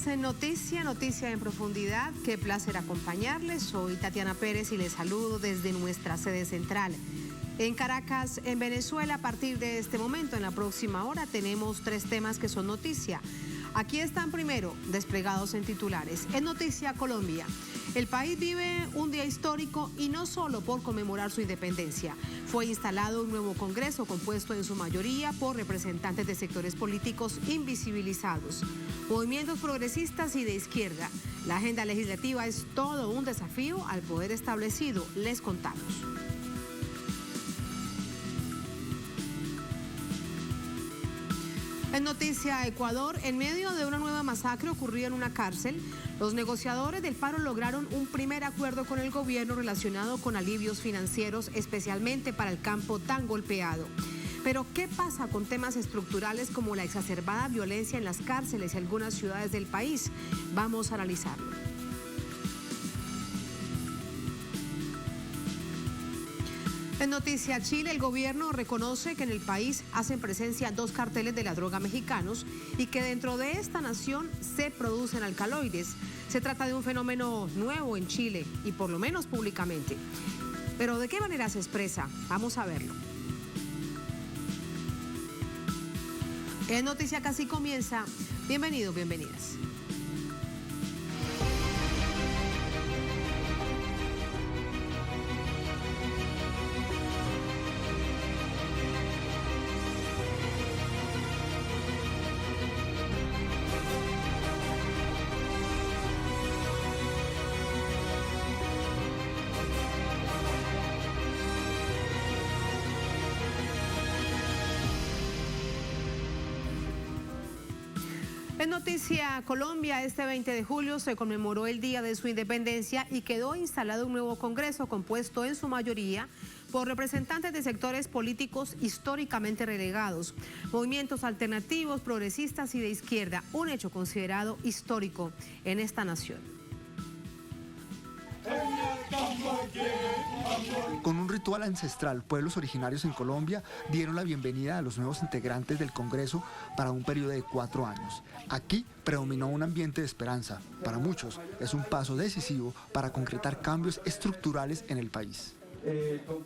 en Noticia en Profundidad. Qué placer acompañarles. Soy Tatiana Pérez y les saludo desde nuestra sede central. En Caracas, en Venezuela, a partir de este momento, en la próxima hora, tenemos 3 temas que son noticia. Aquí están primero, desplegados en titulares. En Noticia Colombia, el país vive un día histórico y no solo por conmemorar su independencia. Fue instalado un nuevo Congreso compuesto en su mayoría por representantes de sectores políticos invisibilizados, movimientos progresistas y de izquierda. La agenda legislativa es todo un desafío al poder establecido. Les contamos. En Noticia Ecuador, en medio de una nueva masacre ocurrida en una cárcel, los negociadores del paro lograron un primer acuerdo con el gobierno relacionado con alivios financieros, especialmente para el campo tan golpeado. Pero, ¿qué pasa con temas estructurales como la exacerbada violencia en las cárceles y algunas ciudades del país? Vamos a analizarlo. En Noticia Chile, el gobierno reconoce que en el país hacen presencia 2 carteles de la droga mexicanos y que dentro de esta nación se producen alcaloides. Se trata de un fenómeno nuevo en Chile y por lo menos públicamente. Pero ¿de qué manera se expresa? Vamos a verlo. En Noticia Casi comienza. Bienvenidos, bienvenidas. En Noticia Colombia, este 20 de julio se conmemoró el día de su independencia y quedó instalado un nuevo Congreso compuesto en su mayoría por representantes de sectores políticos históricamente relegados, movimientos alternativos, progresistas y de izquierda, un hecho considerado histórico en esta nación. Con un ritual ancestral, pueblos originarios en Colombia dieron la bienvenida a los nuevos integrantes del Congreso para un periodo de 4 años. Aquí predominó un ambiente de esperanza. Para muchos es un paso decisivo para concretar cambios estructurales en el país.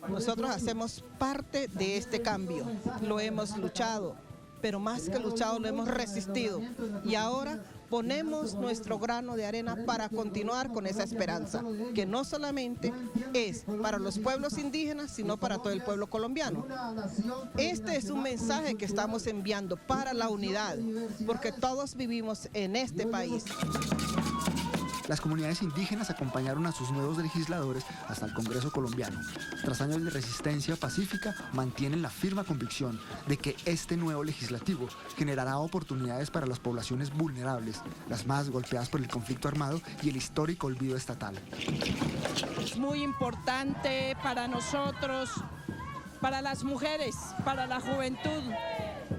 Nosotros hacemos parte de este cambio, lo hemos luchado, pero más que luchado lo hemos resistido y ahora ponemos nuestro grano de arena para continuar con esa esperanza, que no solamente es para los pueblos indígenas, sino para todo el pueblo colombiano. Este es un mensaje que estamos enviando para la unidad, porque todos vivimos en este país. Las comunidades indígenas acompañaron a sus nuevos legisladores hasta el Congreso colombiano. Tras años de resistencia pacífica, mantienen la firme convicción de que este nuevo legislativo generará oportunidades para las poblaciones vulnerables, las más golpeadas por el conflicto armado y el histórico olvido estatal. Es muy importante para nosotros, para las mujeres, para la juventud,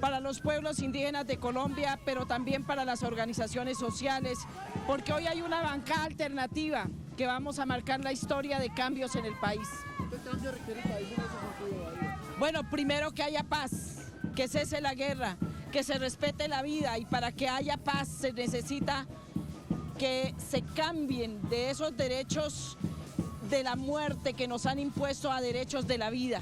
para los pueblos indígenas de Colombia, pero también para las organizaciones sociales, porque hoy hay una bancada alternativa que vamos a marcar la historia de cambios en el país. ¿Qué cambio requiere el país en ese sentido? Bueno, primero que haya paz, que cese la guerra, que se respete la vida, y para que haya paz se necesita que se cambien de esos derechos de la muerte que nos han impuesto a derechos de la vida.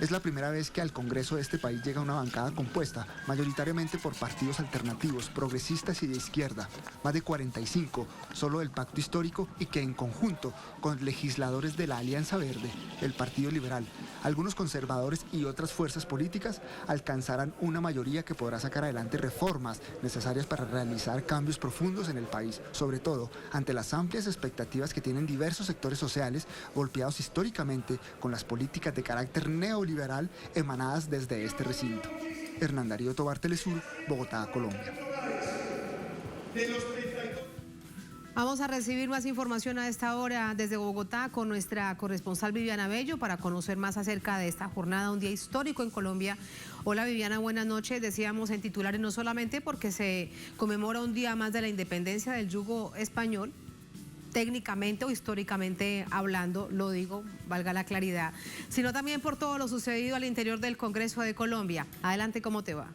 Es la primera vez que al Congreso de este país llega una bancada compuesta mayoritariamente por partidos alternativos, progresistas y de izquierda, más de 45, solo del Pacto Histórico, y que en conjunto con legisladores de la Alianza Verde, el Partido Liberal, algunos conservadores y otras fuerzas políticas alcanzarán una mayoría que podrá sacar adelante reformas necesarias para realizar cambios profundos en el país, sobre todo ante las amplias expectativas que tienen diversos sectores sociales golpeados históricamente con las políticas de carácter neoliberal emanadas desde este recinto. Hernán Darío Tobar, Telesur, Bogotá, Colombia. Vamos a recibir más información a esta hora desde Bogotá con nuestra corresponsal Viviana Bello para conocer más acerca de esta jornada, un día histórico en Colombia. Hola Viviana, buenas noches. Decíamos en titulares no solamente porque se conmemora un día más de la independencia del yugo español, técnicamente o históricamente hablando, lo digo, valga la claridad, sino también por todo lo sucedido al interior del Congreso de Colombia. Adelante, ¿cómo te va?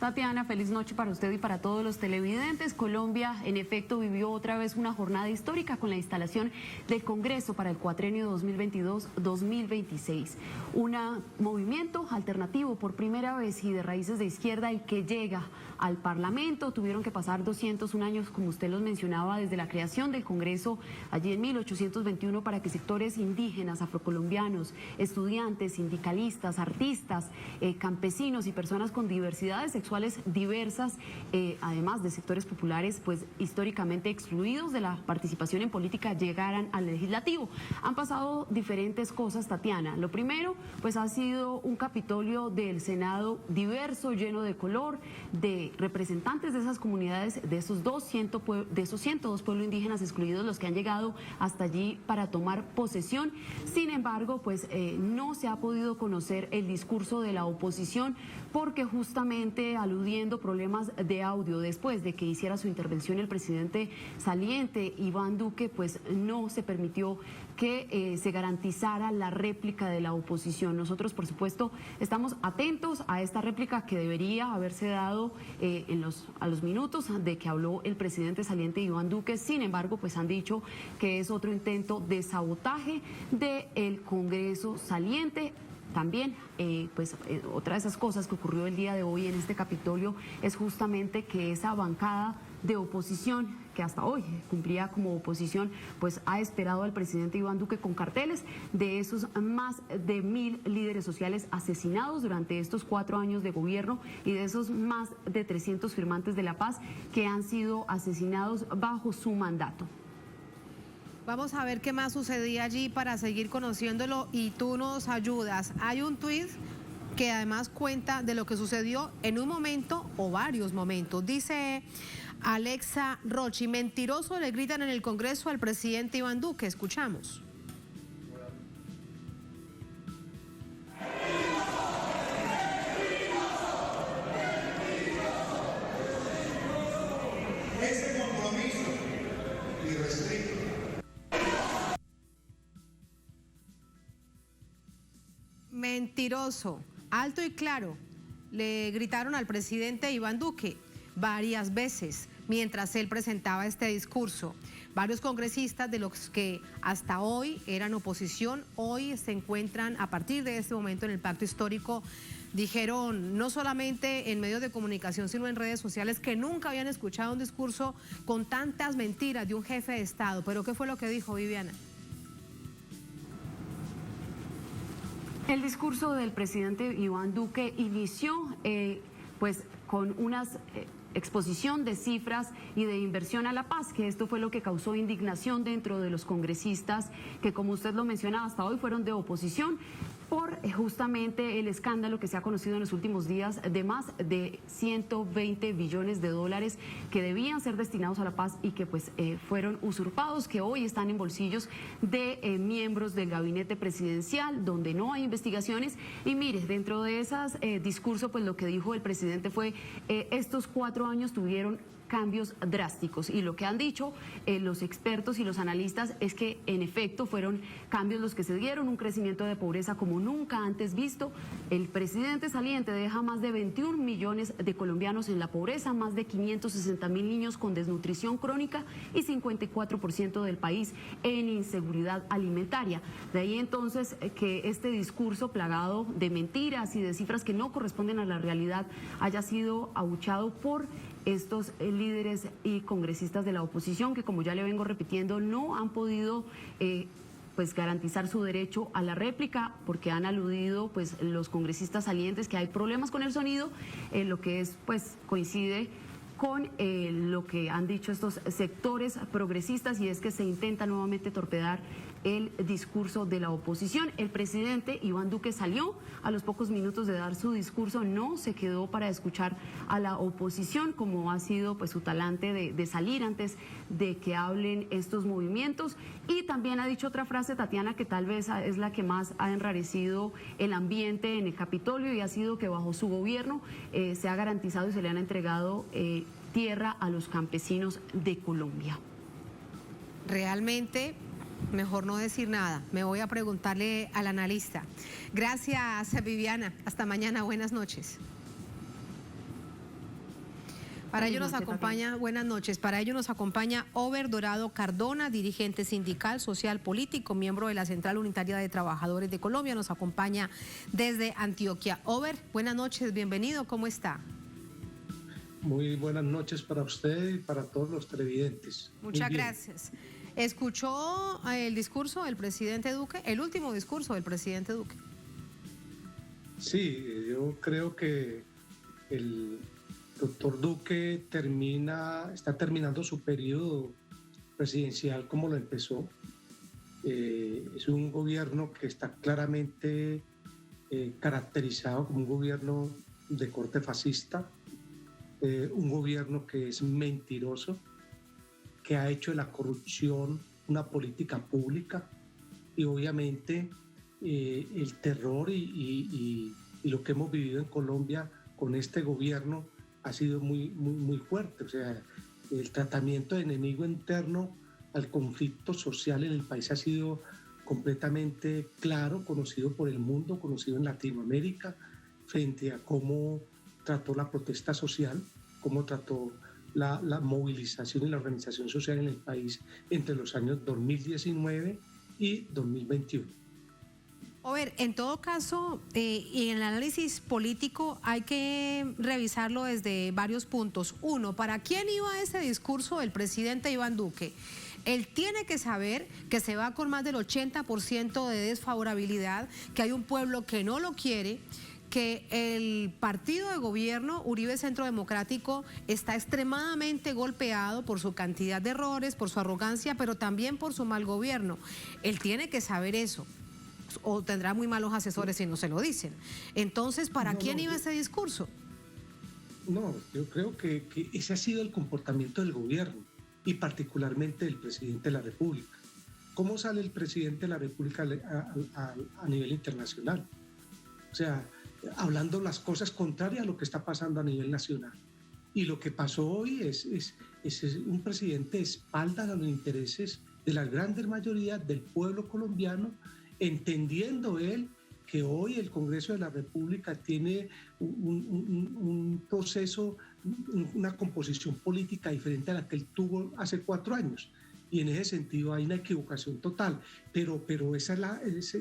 Tatiana, feliz noche para usted y para todos los televidentes. Colombia, en efecto, vivió otra vez una jornada histórica con la instalación del Congreso para el cuatrenio 2022-2026. Un movimiento alternativo por primera vez y de raíces de izquierda y que llega al Parlamento. Tuvieron que pasar 201 años, como usted los mencionaba, desde la creación del Congreso allí en 1821 para que sectores indígenas, afrocolombianos, estudiantes, sindicalistas, artistas, campesinos y personas con diversidades sexuales diversas, además de sectores populares, pues históricamente excluidos de la participación en política, llegaran al legislativo. Han pasado diferentes cosas, Tatiana. Lo primero, pues ha sido un Capitolio del Senado diverso, lleno de color, de representantes de esas comunidades, de esos 102 pueblos indígenas excluidos, los que han llegado hasta allí para tomar posesión. Sin embargo, pues no se ha podido conocer el discurso de la oposición, porque justamente aludiendo problemas de audio después de que hiciera su intervención el presidente saliente Iván Duque, pues no se permitió que se garantizara la réplica de la oposición. Nosotros, por supuesto, estamos atentos a esta réplica que debería haberse dado a los minutos de que habló el presidente saliente Iván Duque. Sin embargo, pues han dicho que es otro intento de sabotaje del Congreso saliente. También, otra de esas cosas que ocurrió el día de hoy en este Capitolio es justamente que esa bancada de oposición, que hasta hoy cumplía como oposición, pues ha esperado al presidente Iván Duque con carteles de esos más de 1000 líderes sociales asesinados durante estos 4 años de gobierno y de esos más de 300 firmantes de la paz que han sido asesinados bajo su mandato. Vamos a ver qué más sucedía allí para seguir conociéndolo y tú nos ayudas. Hay un tuit que además cuenta de lo que sucedió en un momento o varios momentos. Dice Alexa Rochi: mentiroso le gritan en el Congreso al presidente Iván Duque. Escuchamos. Este compromiso irrestricto. Mentiroso, alto y claro, le gritaron al presidente Iván Duque varias veces mientras él presentaba este discurso. Varios congresistas de los que hasta hoy eran oposición, hoy se encuentran a partir de este momento en el pacto histórico. Dijeron, no solamente en medios de comunicación, sino en redes sociales, que nunca habían escuchado un discurso con tantas mentiras de un jefe de Estado. Pero ¿qué fue lo que dijo, Viviana? El discurso del presidente Iván Duque inició pues con una exposición de cifras y de inversión a la paz, que esto fue lo que causó indignación dentro de los congresistas que, como usted lo menciona, hasta hoy fueron de oposición por justamente el escándalo que se ha conocido en los últimos días de más de 120 billones de dólares que debían ser destinados a la paz y que pues fueron usurpados, que hoy están en bolsillos de miembros del gabinete presidencial, donde no hay investigaciones. Y mire, dentro de esas discursos, pues lo que dijo el presidente fue estos 4 años tuvieron cambios drásticos, y lo que han dicho los expertos y los analistas es que en efecto fueron cambios los que se dieron, un crecimiento de pobreza como nunca antes visto. El presidente saliente deja más de 21 millones de colombianos en la pobreza, más de 560.000 niños con desnutrición crónica y 54% del país en inseguridad alimentaria. De ahí entonces que este discurso plagado de mentiras y de cifras que no corresponden a la realidad haya sido abuchado por estos líderes y congresistas de la oposición, que, como ya le vengo repitiendo, no han podido pues garantizar su derecho a la réplica, porque han aludido pues los congresistas salientes que hay problemas con el sonido, lo que es pues coincide con lo que han dicho estos sectores progresistas, y es que se intenta nuevamente torpedar el discurso de la oposición. El presidente Iván Duque salió a los pocos minutos de dar su discurso, no se quedó para escuchar a la oposición, como ha sido pues su talante de salir antes de que hablen estos movimientos. Y también ha dicho otra frase, Tatiana, que tal vez es la que más ha enrarecido el ambiente en el Capitolio, y ha sido que bajo su gobierno se ha garantizado y se le han entregado tierra a los campesinos de Colombia. Realmente, mejor no decir nada. Me voy a preguntarle al analista. Gracias, Viviana. Hasta mañana. Buenas noches. Para ello nos acompaña, buenas noches, para ello nos acompaña Over Dorado Cardona, dirigente sindical, social, político, miembro de la Central Unitaria de Trabajadores de Colombia, nos acompaña desde Antioquia. Over, buenas noches, bienvenido, ¿cómo está? Muy buenas noches para usted y para todos los televidentes. Muchas gracias. ¿Escuchó el discurso del presidente Duque, el último discurso del presidente Duque? Sí, yo creo que el doctor Duque está terminando su periodo presidencial como lo empezó. Es un gobierno que está claramente caracterizado como un gobierno de corte fascista, un gobierno que es mentiroso, que ha hecho de la corrupción una política pública y obviamente el terror y lo que hemos vivido en Colombia con este gobierno ha sido muy fuerte. O sea, el tratamiento de enemigo interno al conflicto social en el país ha sido completamente claro, conocido por el mundo, conocido en Latinoamérica, frente a cómo trató la protesta social, cómo trató la movilización y la organización social en el país entre los años 2019 y 2021. A ver, en todo caso, y en el análisis político hay que revisarlo desde varios puntos. Uno, ¿para quién iba ese discurso del presidente Iván Duque? Él tiene que saber que se va con más del 80% de desfavorabilidad, que hay un pueblo que no lo quiere, que el partido de gobierno, Uribe Centro Democrático, está extremadamente golpeado por su cantidad de errores, por su arrogancia, pero también por su mal gobierno. Él tiene que saber eso, o tendrá muy malos asesores si no se lo dicen. Entonces, ¿para quién iba ese discurso? No, yo creo que ese ha sido el comportamiento del gobierno y particularmente del presidente de la República. ¿Cómo sale el presidente de la República a nivel internacional? O sea, hablando las cosas contrarias a lo que está pasando a nivel nacional. Y lo que pasó hoy es un presidente de espaldas a los intereses de la gran mayoría del pueblo colombiano, entendiendo él que hoy el Congreso de la República tiene un proceso, una composición política diferente a la que él tuvo hace 4 años. Y en ese sentido hay una equivocación total. Pero ese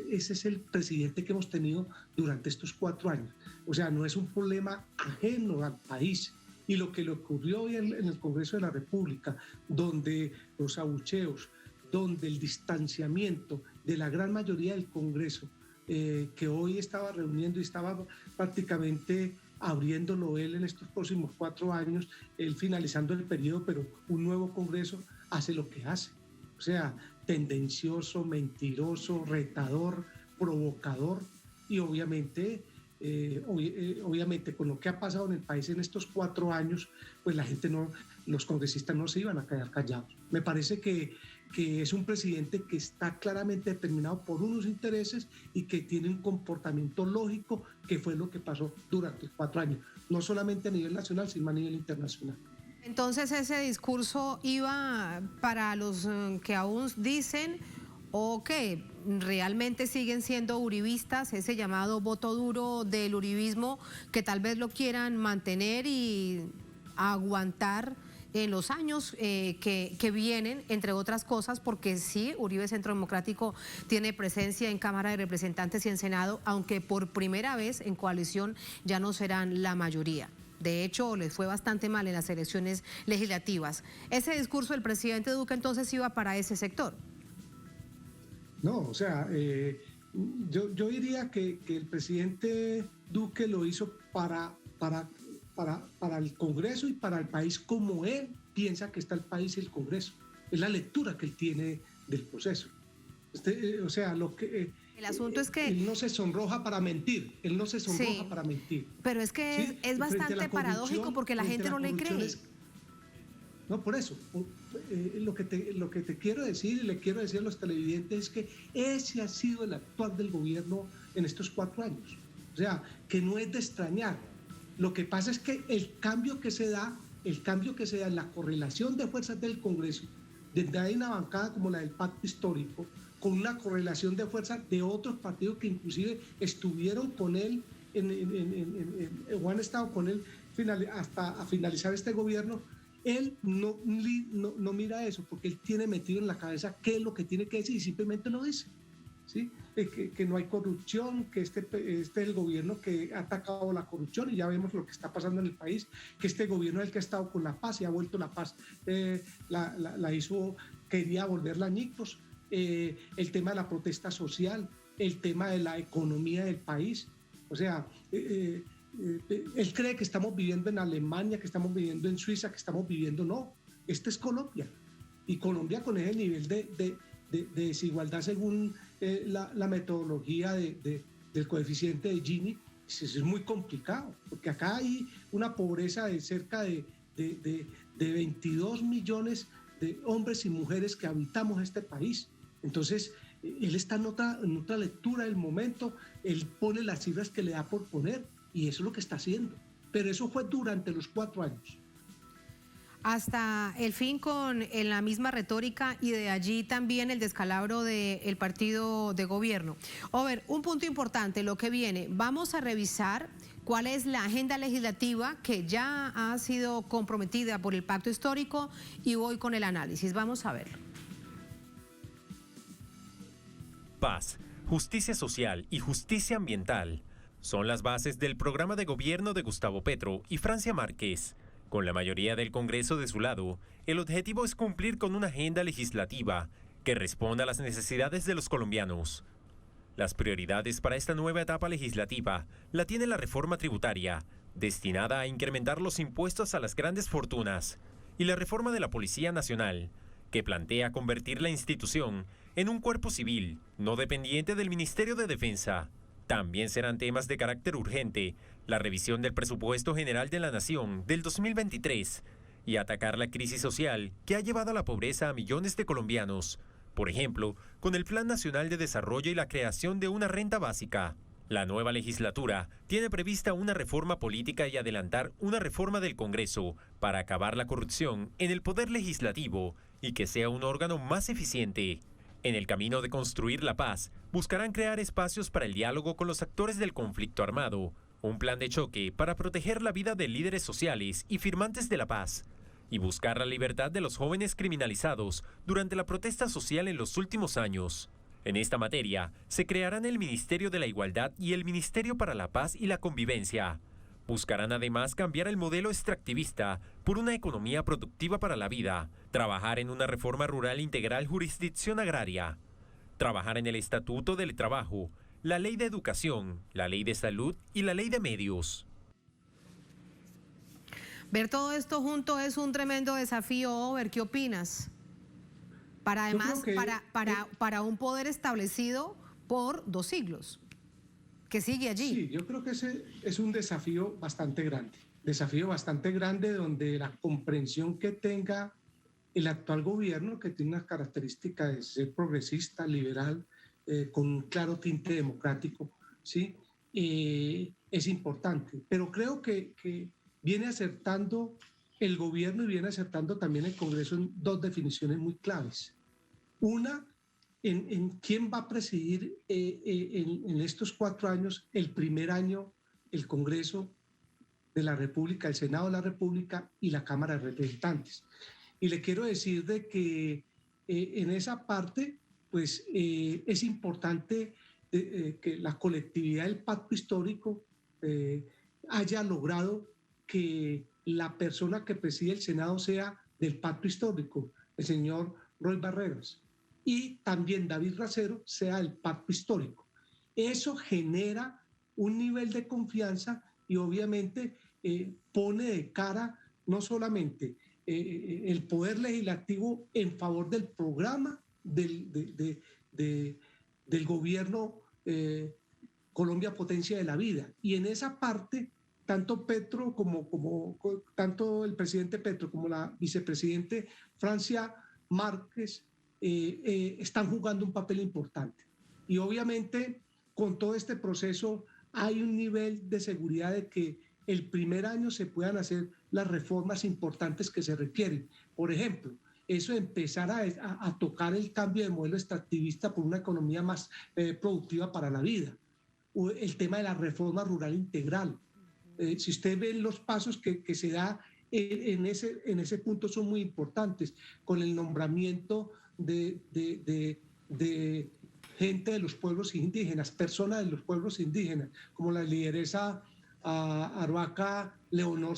es el presidente que hemos tenido durante estos 4 años. O sea, no es un problema ajeno al país. Y lo que le ocurrió hoy en el Congreso de la República, donde los abucheos, donde el distanciamiento de la gran mayoría del Congreso, que hoy estaba reuniendo y estaba prácticamente abriéndolo él en estos próximos 4 años, él finalizando el periodo, pero un nuevo Congreso hace lo que hace. O sea, tendencioso, mentiroso, retador, provocador y obviamente con lo que ha pasado en el país en estos 4 años, pues los congresistas no se iban a quedar callados. Me parece que es un presidente que está claramente determinado por unos intereses y que tiene un comportamiento lógico, que fue lo que pasó durante 4 años, no solamente a nivel nacional, sino a nivel internacional. Entonces ese discurso iba para los que aún dicen o que realmente siguen siendo uribistas, ese llamado voto duro del uribismo, que tal vez lo quieran mantener y aguantar en los años que vienen, entre otras cosas, porque sí, Uribe Centro Democrático tiene presencia en Cámara de Representantes y en Senado, aunque por primera vez en coalición ya no serán la mayoría. De hecho, les fue bastante mal en las elecciones legislativas. ¿Ese discurso del presidente Duque entonces iba para ese sector? No, o sea, yo diría que el presidente Duque lo hizo para el Congreso y para el país como él piensa que está el país y el Congreso. Es la lectura que él tiene del proceso. O sea, el asunto es que él no se sonroja para mentir, para mentir. Pero es que ¿sí? es bastante paradójico porque la gente no le cree. No, por eso, lo que te quiero decir y le quiero decir a los televidentes es que ese ha sido el actuar del gobierno en estos 4 años. O sea, que no es de extrañar. Lo que pasa es que el cambio que se da en la correlación de fuerzas del Congreso, desde hay una bancada como la del Pacto Histórico, con una correlación de fuerzas de otros partidos que inclusive estuvieron con él o han estado con él hasta finalizar este gobierno, él no mira eso, porque él tiene metido en la cabeza qué es lo que tiene que decir y simplemente lo dice, ¿sí? Que no hay corrupción, que este es el gobierno que ha atacado la corrupción y ya vemos lo que está pasando en el país, que este gobierno es el que ha estado con la paz y ha vuelto la paz, quería volverla añicos, el tema de la protesta social, el tema de la economía del país, o sea, él cree que estamos viviendo en Alemania, que estamos viviendo en Suiza, que estamos viviendo, no, este es Colombia, y Colombia con ese nivel de desigualdad según la metodología del coeficiente de Gini, es muy complicado, porque acá hay una pobreza de cerca de 22 millones de hombres y mujeres que habitamos este país. Entonces, él está en otra lectura del momento, él pone las cifras que le da por poner, y eso es lo que está haciendo. Pero eso fue durante los 4 años. Hasta el fin en la misma retórica y de allí también el descalabro del partido de gobierno. Over, un punto importante, lo que viene, vamos a revisar cuál es la agenda legislativa que ya ha sido comprometida por el pacto histórico y voy con el análisis, vamos a verlo. Paz, justicia social y justicia ambiental son las bases del programa de gobierno de Gustavo Petro y Francia Márquez. Con la mayoría del Congreso de su lado, el objetivo es cumplir con una agenda legislativa que responda a las necesidades de los colombianos. Las prioridades para esta nueva etapa legislativa la tiene la reforma tributaria, destinada a incrementar los impuestos a las grandes fortunas, y la reforma de la Policía Nacional, que plantea convertir la institución en un cuerpo civil no dependiente del Ministerio de Defensa. También serán temas de carácter urgente la revisión del presupuesto general de la Nación del 2023 y atacar la crisis social que ha llevado a la pobreza a millones de colombianos, por ejemplo, con el Plan Nacional de Desarrollo y la creación de una renta básica. La nueva legislatura tiene prevista una reforma política y adelantar una reforma del Congreso para acabar la corrupción en el poder legislativo y que sea un órgano más eficiente. En el camino de construir la paz, buscarán crear espacios para el diálogo con los actores del conflicto armado, un plan de choque para proteger la vida de líderes sociales y firmantes de la paz, y buscar la libertad de los jóvenes criminalizados durante la protesta social en los últimos años. En esta materia, se crearán el Ministerio de la Igualdad y el Ministerio para la Paz y la Convivencia. Buscarán además cambiar el modelo extractivista por una economía productiva para la vida, trabajar en una reforma rural integral jurisdicción agraria, trabajar en el Estatuto del Trabajo, la Ley de Educación, la Ley de Salud y la Ley de Medios. Ver todo esto junto es un tremendo desafío, Over, ¿qué opinas? Para además, para un poder establecido por 2 siglos. Que sigue allí. Sí, yo creo que ese es un desafío bastante grande donde la comprensión que tenga el actual gobierno, que tiene unas características de ser progresista, liberal, con un claro tinte democrático, ¿sí? Es importante, pero creo que viene acertando el gobierno y viene acertando también el Congreso en 2 definiciones muy claves. Una, en quién va a presidir en estos 4 años, el primer año, el Congreso de la República, el Senado de la República y la Cámara de Representantes. Y le quiero decir de que en esa parte, pues es importante que la colectividad del pacto histórico haya logrado que la persona que preside el Senado sea del pacto histórico, el señor Roy Barreras, y también David Racero sea del pacto histórico. Eso genera un nivel de confianza y obviamente pone de cara no solamente el poder legislativo en favor del programa del gobierno Colombia Potencia de la Vida. Y en esa parte, tanto Petro tanto el presidente Petro como la vicepresidente Francia Márquez están jugando un papel importante. Y obviamente con todo este proceso hay un nivel de seguridad de que el primer año se puedan hacer las reformas importantes que se requieren. Por ejemplo, eso de empezar a tocar el cambio de modelo extractivista por una economía más productiva para la vida. O el tema de la reforma rural integral. si usted ve los pasos que se da en ese punto son muy importantes, con el nombramiento de gente de los pueblos indígenas, personas de los pueblos indígenas, como la lideresa Arhuaca Leonor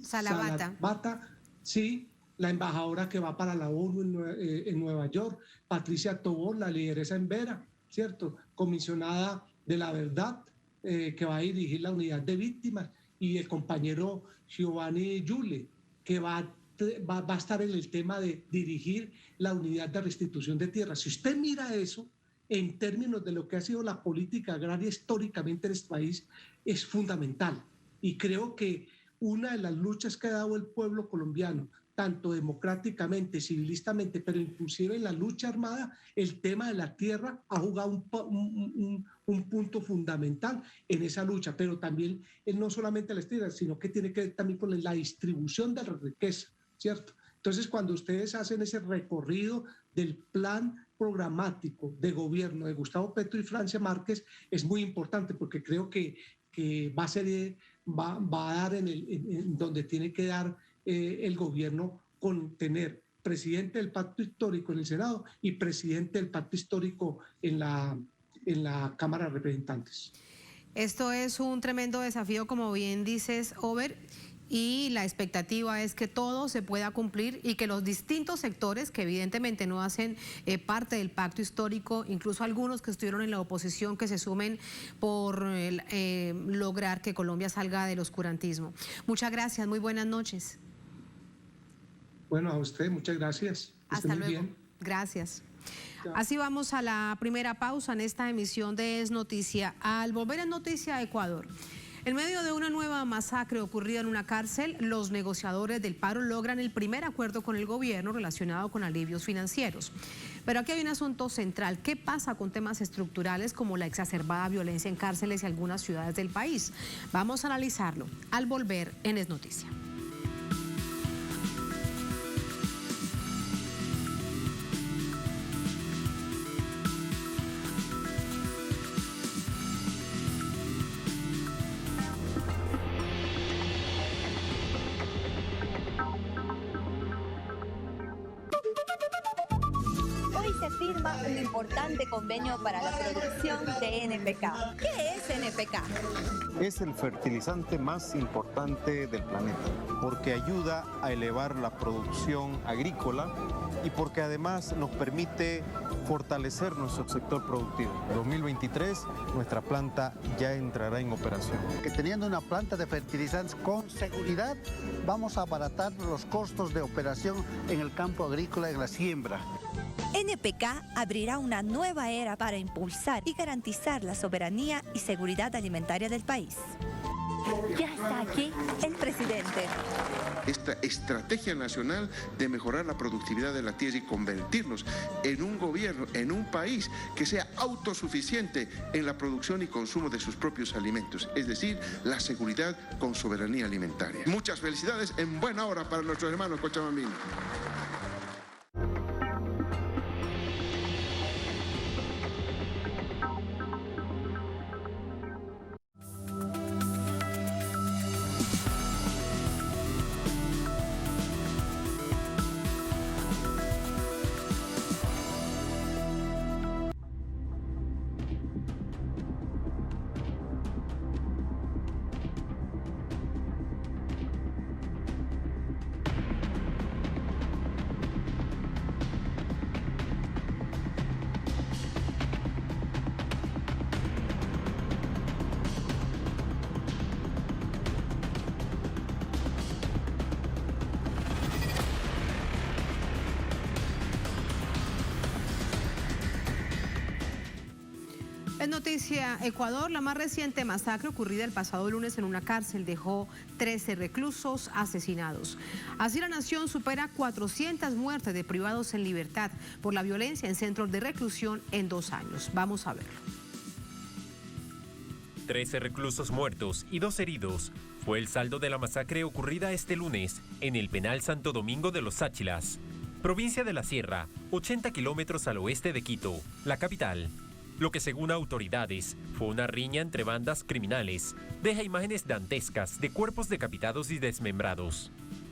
Salabata, sí, la embajadora que va para la ONU en Nueva York, Patricia Tobón, la lideresa en Vera, ¿cierto? Comisionada de la verdad, que va a dirigir la unidad de víctimas, y el compañero Giovanni Yule, que va a estar en el tema de dirigir la unidad de restitución de tierras. Si usted mira eso en términos de lo que ha sido la política agraria históricamente en este país, es fundamental. Y creo que una de las luchas que ha dado el pueblo colombiano, tanto democráticamente, civilistamente, pero inclusive en la lucha armada, el tema de la tierra ha jugado un punto fundamental en esa lucha, pero también no solamente las tierras, sino que tiene que ver también con la distribución de la riqueza, ¿cierto? Entonces, cuando ustedes hacen ese recorrido del plan programático de gobierno de Gustavo Petro y Francia Márquez, es muy importante, porque creo que va a dar en donde tiene que dar el gobierno, con tener presidente del Pacto Histórico en el Senado y presidente del Pacto Histórico en la Cámara de Representantes. Esto es un tremendo desafío, como bien dices, Over, y la expectativa es que todo se pueda cumplir y que los distintos sectores que evidentemente no hacen parte del pacto histórico, incluso algunos que estuvieron en la oposición, que se sumen por lograr que Colombia salga del oscurantismo. Muchas gracias, muy buenas noches. Bueno, a usted muchas gracias. Hasta luego. Bien. Gracias. Así vamos a la primera pausa en esta emisión de Es Noticia. Al volver en Noticia Ecuador, en medio de una nueva masacre ocurrida en una cárcel, los negociadores del paro logran el primer acuerdo con el gobierno relacionado con alivios financieros. Pero aquí hay un asunto central. ¿Qué pasa con temas estructurales como la exacerbada violencia en cárceles y algunas ciudades del país? Vamos a analizarlo al volver en Es Noticia. Firma un importante convenio para la producción de NPK. ¿Qué es NPK? Es el fertilizante más importante del planeta, porque ayuda a elevar la producción agrícola y porque además nos permite fortalecer nuestro sector productivo. En 2023 nuestra planta ya entrará en operación. Que teniendo una planta de fertilizantes con seguridad, vamos a abaratar los costos de operación en el campo agrícola, en la siembra. NPK abrirá una nueva era para impulsar y garantizar la soberanía y seguridad alimentaria del país. Ya está aquí el presidente. Esta estrategia nacional de mejorar la productividad de la tierra y convertirnos en un gobierno, en un país que sea autosuficiente en la producción y consumo de sus propios alimentos, es decir, la seguridad con soberanía alimentaria. Muchas felicidades en buena hora para nuestros hermanos cochabambinos. En Noticia Ecuador, la más reciente masacre ocurrida el pasado lunes en una cárcel dejó 13 reclusos asesinados. Así la nación supera 400 muertes de privados en libertad por la violencia en centros de reclusión en 2 años. Vamos a verlo. 13 reclusos muertos y 2 heridos fue el saldo de la masacre ocurrida este lunes en el penal Santo Domingo de los Áchilas, provincia de la Sierra, 80 kilómetros al oeste de Quito, la capital. Lo que según autoridades fue una riña entre bandas criminales, deja imágenes dantescas de cuerpos decapitados y desmembrados.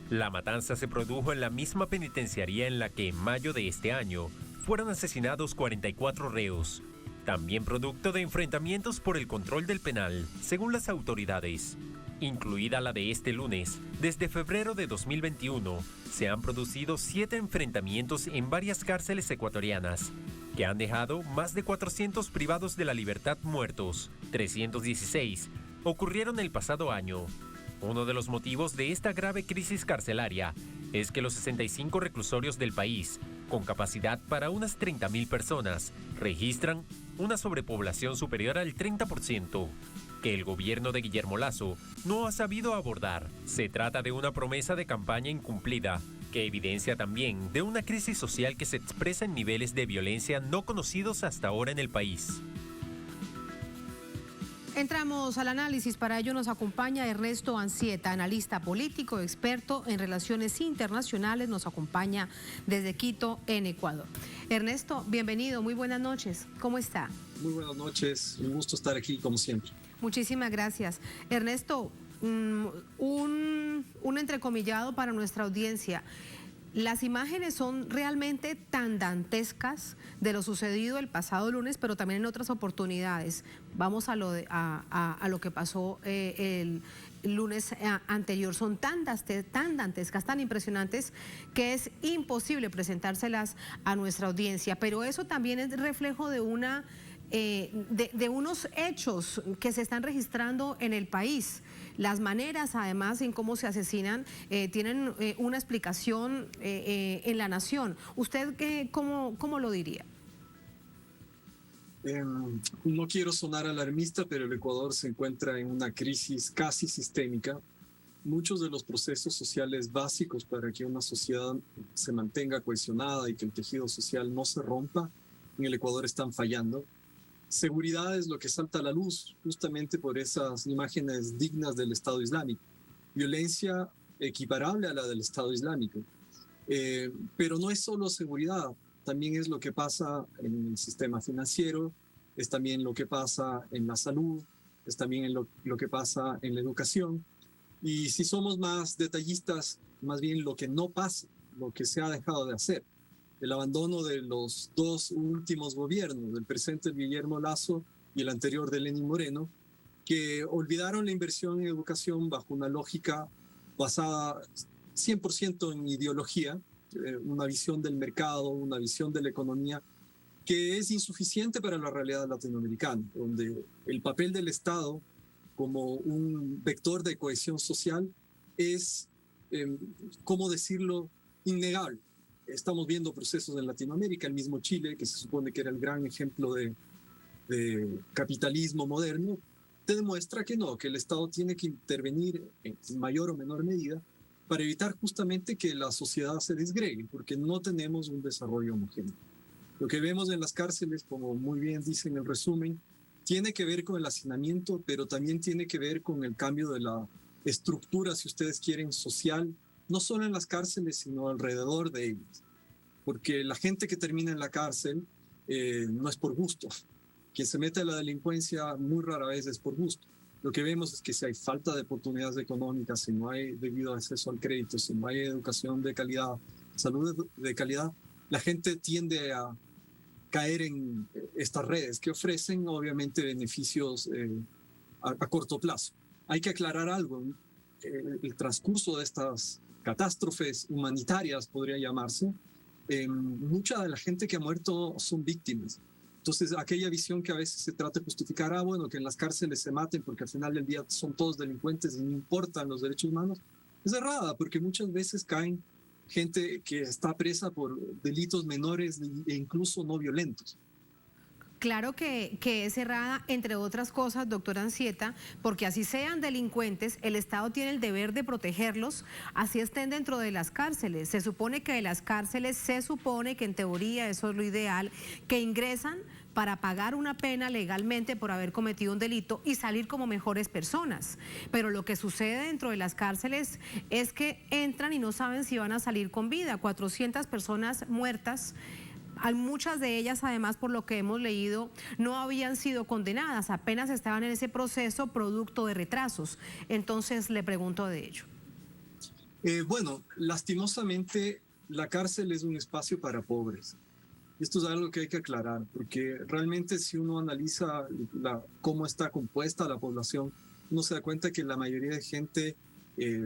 La matanza se produjo en la misma penitenciaría en la que en mayo de este año fueron asesinados 44 reos, también producto de enfrentamientos por el control del penal, según las autoridades. Incluida la de este lunes, desde febrero de 2021 se han producido 7 enfrentamientos en varias cárceles ecuatorianas, que han dejado más de 400 privados de la libertad muertos. 316 ocurrieron el pasado año. Uno de los motivos de esta grave crisis carcelaria es que los 65 reclusorios del país, con capacidad para unas 30.000 personas, registran una sobrepoblación superior al 30%, que el gobierno de Guillermo Lasso no ha sabido abordar. Se trata de una promesa de campaña incumplida, que evidencia también de una crisis social que se expresa en niveles de violencia no conocidos hasta ahora en el país. Entramos al análisis. Para ello nos acompaña Ernesto Anzieta, analista político, experto en relaciones internacionales. Nos acompaña desde Quito, en Ecuador. Ernesto, bienvenido, muy buenas noches. ¿Cómo está? Muy buenas noches, un gusto estar aquí como siempre. Muchísimas gracias. Ernesto, un entrecomillado para nuestra audiencia. Las imágenes son realmente tan dantescas de lo sucedido el pasado lunes, pero también en otras oportunidades. Vamos a lo que pasó el lunes anterior. Son tan dantescas, tan impresionantes, que es imposible presentárselas a nuestra audiencia. Pero eso también es reflejo de de unos hechos que se están registrando en el país. Las maneras, además, en cómo se asesinan, tienen una explicación en la nación. ¿Usted cómo lo diría? No quiero sonar alarmista, pero el Ecuador se encuentra en una crisis casi sistémica. Muchos de los procesos sociales básicos para que una sociedad se mantenga cohesionada y que el tejido social no se rompa, en el Ecuador están fallando. Seguridad es lo que salta a la luz justamente por esas imágenes dignas del Estado Islámico. Violencia equiparable a la del Estado Islámico. Pero no es solo seguridad, también es lo que pasa en el sistema financiero, es también lo que pasa en la salud, es también lo que pasa en la educación. Y si somos más detallistas, más bien lo que no pasa, lo que se ha dejado de hacer. El abandono de los dos últimos gobiernos, del presente Guillermo Lasso y el anterior de Lenín Moreno, que olvidaron la inversión en educación bajo una lógica basada 100% en ideología, una visión del mercado, una visión de la economía, que es insuficiente para la realidad latinoamericana, donde el papel del Estado como un vector de cohesión social es, ¿cómo decirlo?, innegable. Estamos viendo procesos en Latinoamérica, el mismo Chile, que se supone que era el gran ejemplo de capitalismo moderno, te demuestra que no, que el Estado tiene que intervenir en mayor o menor medida para evitar justamente que la sociedad se desgregue, porque no tenemos un desarrollo homogéneo. Lo que vemos en las cárceles, como muy bien dice en el resumen, tiene que ver con el hacinamiento, pero también tiene que ver con el cambio de la estructura, si ustedes quieren, social, no solo en las cárceles, sino alrededor de ellas. Porque la gente que termina en la cárcel no es por gusto. Quien se mete a la delincuencia muy rara vez es por gusto. Lo que vemos es que si hay falta de oportunidades económicas, si no hay debido acceso al crédito, si no hay educación de calidad, salud de calidad, la gente tiende a caer en estas redes que ofrecen obviamente beneficios a corto plazo. Hay que aclarar algo. El transcurso de estas catástrofes humanitarias, podría llamarse, mucha de la gente que ha muerto son víctimas. Entonces, aquella visión que a veces se trata de justificar, bueno, que en las cárceles se maten porque al final del día son todos delincuentes y no importan los derechos humanos, es errada, porque muchas veces caen gente que está presa por delitos menores e incluso no violentos. Claro que es errada, entre otras cosas, doctor Anzieta, porque así sean delincuentes, el Estado tiene el deber de protegerlos, así estén dentro de las cárceles. Se supone que de las cárceles, que en teoría eso es lo ideal, que ingresan para pagar una pena legalmente por haber cometido un delito y salir como mejores personas. Pero lo que sucede dentro de las cárceles es que entran y no saben si van a salir con vida. 400 personas muertas muchas de ellas, además, por lo que hemos leído, no habían sido condenadas, apenas estaban en ese proceso producto de retrasos. Entonces, le pregunto de ello. Bueno, lastimosamente, la cárcel es un espacio para pobres. Esto es algo que hay que aclarar, porque realmente si uno analiza cómo está compuesta la población, uno se da cuenta que la mayoría de gente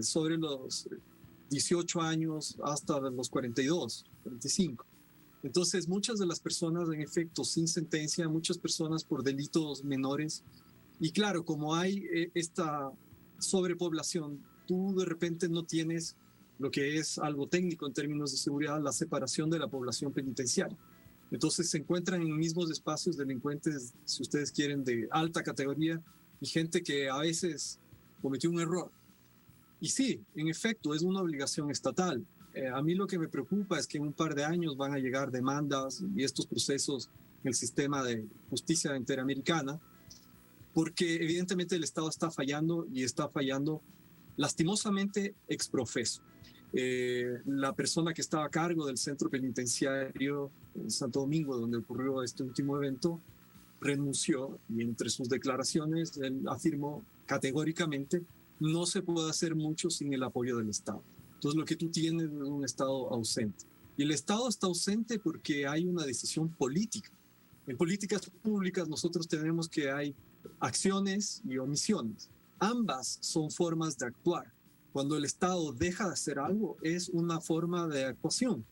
sobre los 18 años hasta los 42, 45. Entonces, muchas de las personas, en efecto, sin sentencia, muchas personas por delitos menores. Y claro, como hay esta sobrepoblación, tú de repente no tienes lo que es algo técnico en términos de seguridad, la separación de la población penitenciaria. Entonces se encuentran en mismos espacios delincuentes, si ustedes quieren, de alta categoría y gente que a veces cometió un error. Y sí, en efecto, es una obligación estatal. A mí lo que me preocupa es que en un par de años van a llegar demandas y estos procesos en el sistema de justicia interamericana, porque evidentemente el Estado está fallando y está fallando lastimosamente ex profeso. La persona que estaba a cargo del centro penitenciario en Santo Domingo, donde ocurrió este último evento, renunció y entre sus declaraciones él afirmó categóricamente no se puede hacer mucho sin el apoyo del Estado. Entonces lo que tú tienes es un Estado ausente. Y el Estado está ausente porque hay una decisión política. En políticas públicas nosotros tenemos que hay acciones y omisiones. Ambas son formas de actuar. Cuando el Estado deja de hacer algo, es una forma de actuación.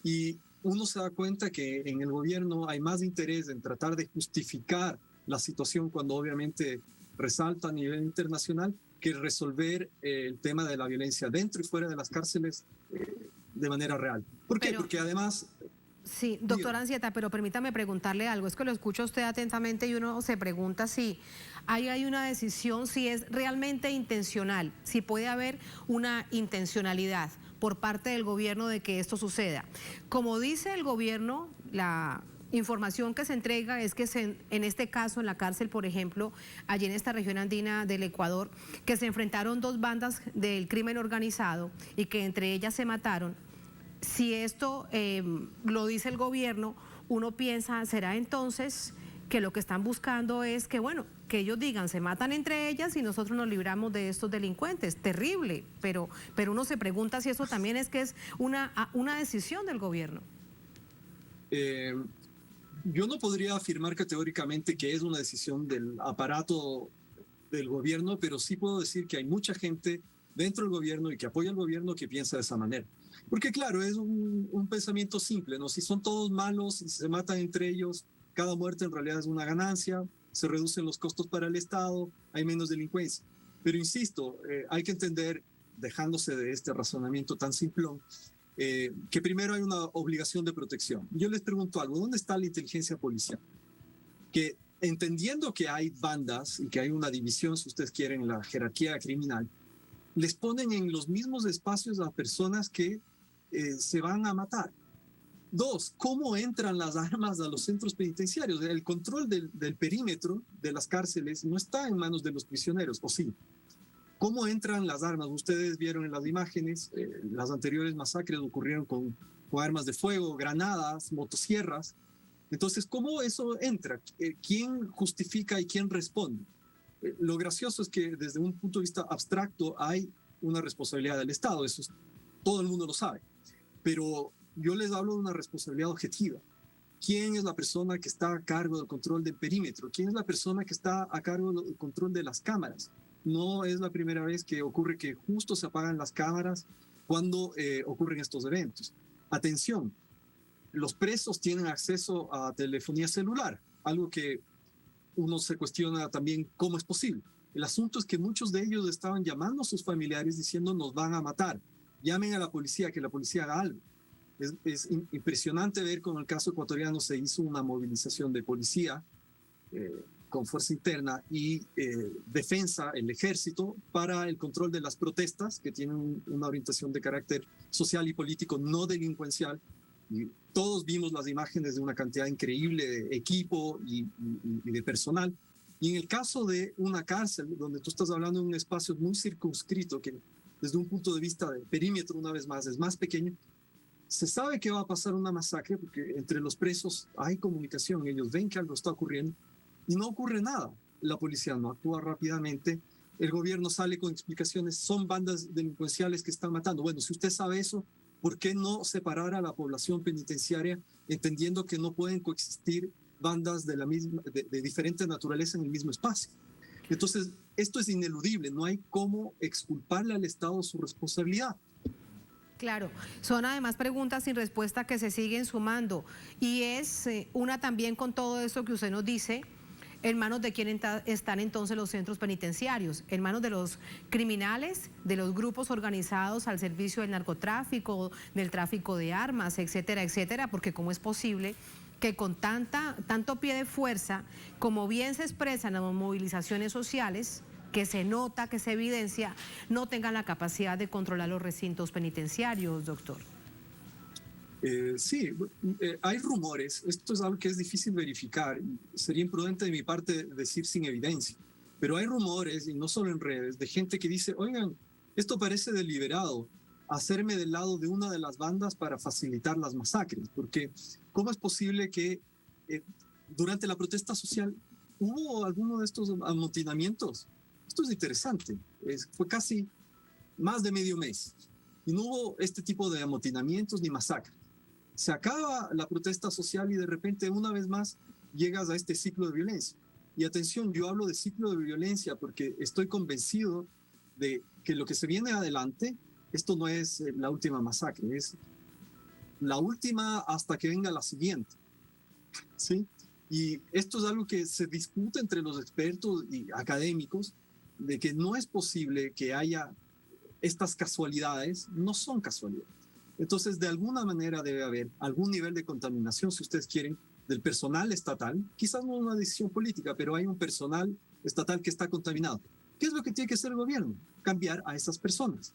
Y uno se da cuenta que en el gobierno hay más interés en tratar de justificar la situación cuando obviamente resalta a nivel internacional que resolver el tema de la violencia dentro y fuera de las cárceles de manera real. ¿Por qué? Porque además... Sí, doctora Anzieta, pero permítame preguntarle algo. Es que lo escucha usted atentamente y uno se pregunta si hay una decisión, si es realmente intencional, si puede haber una intencionalidad por parte del gobierno de que esto suceda. Como dice el gobierno, la información que se entrega es que en este caso, en la cárcel, por ejemplo, allí en esta región andina del Ecuador, que se enfrentaron dos bandas del crimen organizado y que entre ellas se mataron. Si esto lo dice el gobierno, uno piensa, ¿será entonces que lo que están buscando es que, bueno, que ellos digan, se matan entre ellas y nosotros nos libramos de estos delincuentes? Terrible, pero uno se pregunta si eso también es que es una decisión del gobierno. Yo no podría afirmar categóricamente que es una decisión del aparato del gobierno, pero sí puedo decir que hay mucha gente dentro del gobierno y que apoya al gobierno que piensa de esa manera. Porque claro, es un pensamiento simple, ¿no? Si son todos malos y se matan entre ellos, cada muerte en realidad es una ganancia, se reducen los costos para el Estado, hay menos delincuencia. Pero insisto, hay que entender, dejándose de este razonamiento tan simplón, que primero hay una obligación de protección. Yo les pregunto algo, ¿dónde está la inteligencia policial? Que entendiendo que hay bandas y que hay una división, si ustedes quieren, en la jerarquía criminal, les ponen en los mismos espacios a personas que se van a matar. Dos, ¿cómo entran las armas a los centros penitenciarios? El control del perímetro de las cárceles no está en manos de los prisioneros, ¿o sí? ¿Cómo entran las armas? Ustedes vieron en las imágenes, las anteriores masacres ocurrieron con armas de fuego, granadas, motosierras. Entonces, ¿cómo eso entra? ¿Quién justifica y quién responde? Lo gracioso es que desde un punto de vista abstracto hay una responsabilidad del Estado, eso todo el mundo lo sabe, pero yo les hablo de una responsabilidad objetiva. ¿Quién es la persona que está a cargo del control del perímetro? ¿Quién es la persona que está a cargo del control de las cámaras? No es la primera vez que ocurre que justo se apagan las cámaras cuando ocurren estos eventos. Atención, los presos tienen acceso a telefonía celular, algo que uno se cuestiona también cómo es posible. El asunto es que muchos de ellos estaban llamando a sus familiares diciendo nos van a matar, llamen a la policía, que la policía haga algo. Es impresionante ver cómo en el caso ecuatoriano se hizo una movilización de policía con fuerza interna y defensa, el ejército, para el control de las protestas que tienen una orientación de carácter social y político, no delincuencial. Y todos vimos las imágenes de una cantidad increíble de equipo y de personal. Y en el caso de una cárcel, donde tú estás hablando de un espacio muy circunscrito, que desde un punto de vista de perímetro, una vez más, es más pequeño, Se sabe que va a pasar una masacre porque entre los presos hay comunicación, ellos ven que algo está ocurriendo y no ocurre nada. La policía no actúa rápidamente, el gobierno sale con explicaciones, son bandas delincuenciales que están matando. Bueno, si usted sabe eso, ¿por qué no separar a la población penitenciaria entendiendo que no pueden coexistir bandas de diferente naturaleza en el mismo espacio? Entonces, esto es ineludible, no hay cómo exculparle al Estado su responsabilidad. Claro, son además preguntas sin respuesta que se siguen sumando y es una también con todo eso que usted nos dice, en manos de quién están entonces los centros penitenciarios, en manos de los criminales, de los grupos organizados al servicio del narcotráfico, del tráfico de armas, etcétera, etcétera, porque cómo es posible que con tanto pie de fuerza, como bien se expresan las movilizaciones sociales, que se nota, que se evidencia, no tengan la capacidad de controlar los recintos penitenciarios, doctor. Sí, hay rumores, esto es algo que es difícil verificar, sería imprudente de mi parte decir sin evidencia, pero hay rumores, y no solo en redes, de gente que dice, oigan, esto parece deliberado, hacerme del lado de una de las bandas para facilitar las masacres, porque ¿cómo es posible que durante la protesta social hubo alguno de estos amotinamientos? Esto es interesante, fue casi más de medio mes y no hubo este tipo de amotinamientos ni masacres. Se acaba la protesta social y de repente una vez más llegas a este ciclo de violencia. Y atención, yo hablo de ciclo de violencia porque estoy convencido de que lo que se viene adelante, esto no es la última masacre, es la última hasta que venga la siguiente. ¿Sí? Y esto es algo que se discute entre los expertos y académicos, de que no es posible que haya estas casualidades, no son casualidades. Entonces, de alguna manera debe haber algún nivel de contaminación, si ustedes quieren, del personal estatal. Quizás no una decisión política, pero hay un personal estatal que está contaminado. ¿Qué es lo que tiene que hacer el gobierno? Cambiar a esas personas.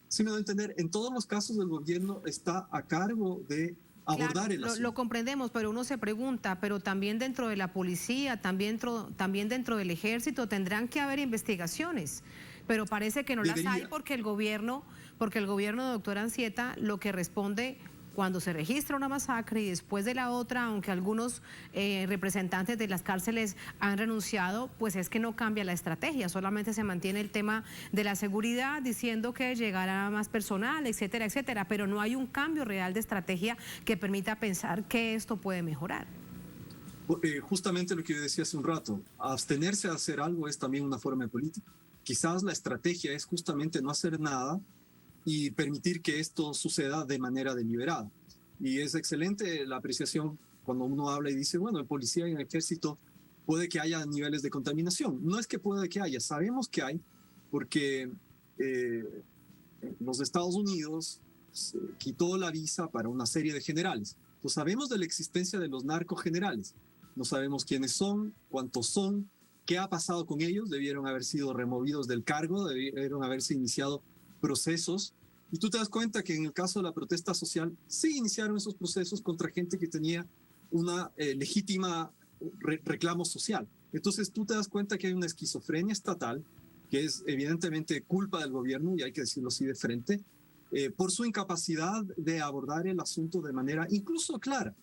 Si me doy a entender, en todos los casos el gobierno está a cargo de abordar el asunto. Lo comprendemos, pero uno se pregunta, pero también dentro de la policía, también dentro del ejército tendrán que haber investigaciones, pero parece que no las hay porque el gobierno, doctor Anzieta, lo que responde cuando se registra una masacre y después de la otra, aunque algunos representantes de las cárceles han renunciado, pues es que no cambia la estrategia, solamente se mantiene el tema de la seguridad diciendo que llegará más personal, etcétera, etcétera, pero no hay un cambio real de estrategia que permita pensar que esto puede mejorar. Justamente lo que yo decía hace un rato, abstenerse a hacer algo es también una forma de política. Quizás la estrategia es justamente no hacer nada y permitir que esto suceda de manera deliberada. Y es excelente la apreciación cuando uno habla y dice, bueno, en policía y en ejército puede que haya niveles de contaminación. No es que puede que haya, sabemos que hay, porque los Estados Unidos quitó la visa para una serie de generales. Pues sabemos de la existencia de los narcogenerales. No sabemos quiénes son, cuántos son, qué ha pasado con ellos. Debieron haber sido removidos del cargo, debieron haberse iniciado procesos, y tú te das cuenta que en el caso de la protesta social sí iniciaron esos procesos contra gente que tenía una legítima reclamo social. Entonces tú te das cuenta que hay una esquizofrenia estatal que es evidentemente culpa del gobierno, y hay que decirlo así de frente, por su incapacidad de abordar el asunto de manera incluso clara.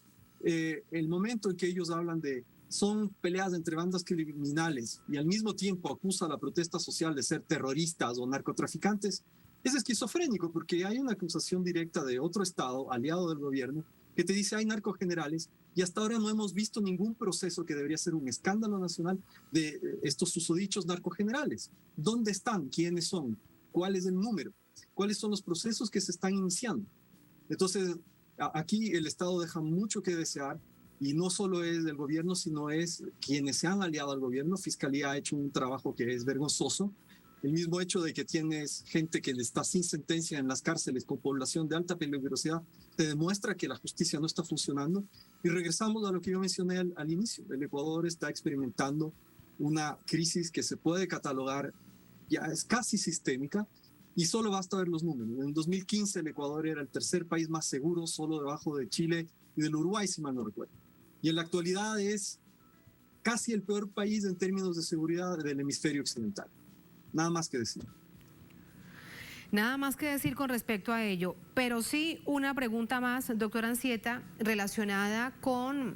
El momento en que ellos hablan de son peleas entre bandas criminales y al mismo tiempo acusa a la protesta social de ser terroristas o narcotraficantes, es esquizofrénico porque hay una acusación directa de otro estado aliado del gobierno que te dice hay narcogenerales y hasta ahora no hemos visto ningún proceso que debería ser un escándalo nacional de estos susodichos narcogenerales. ¿Dónde están? ¿Quiénes son? ¿Cuál es el número? ¿Cuáles son los procesos que se están iniciando? Entonces, aquí el Estado deja mucho que desear y no solo es del gobierno, sino es quienes se han aliado al gobierno. Fiscalía ha hecho un trabajo que es vergonzoso. El mismo hecho de que tienes gente que está sin sentencia en las cárceles con población de alta peligrosidad te demuestra que la justicia no está funcionando. Y regresamos a lo que yo mencioné al inicio. El Ecuador está experimentando una crisis que se puede catalogar, ya es casi sistémica, y solo basta ver los números. En 2015 el Ecuador era el tercer país más seguro, solo debajo de Chile y del Uruguay, si mal no recuerdo. Y en la actualidad es casi el peor país en términos de seguridad del hemisferio occidental. Nada más que decir. Nada más que decir con respecto a ello, pero sí una pregunta más, doctora Anzieta, relacionada con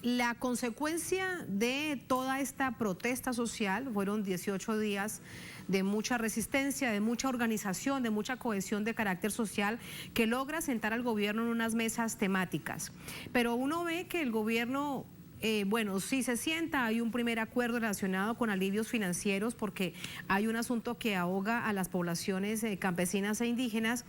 la consecuencia de toda esta protesta social. Fueron 18 días de mucha resistencia, de mucha organización, de mucha cohesión de carácter social que logra sentar al gobierno en unas mesas temáticas. Pero uno ve que el gobierno, bueno, sí se sienta, hay un primer acuerdo relacionado con alivios financieros porque hay un asunto que ahoga a las poblaciones campesinas e indígenas,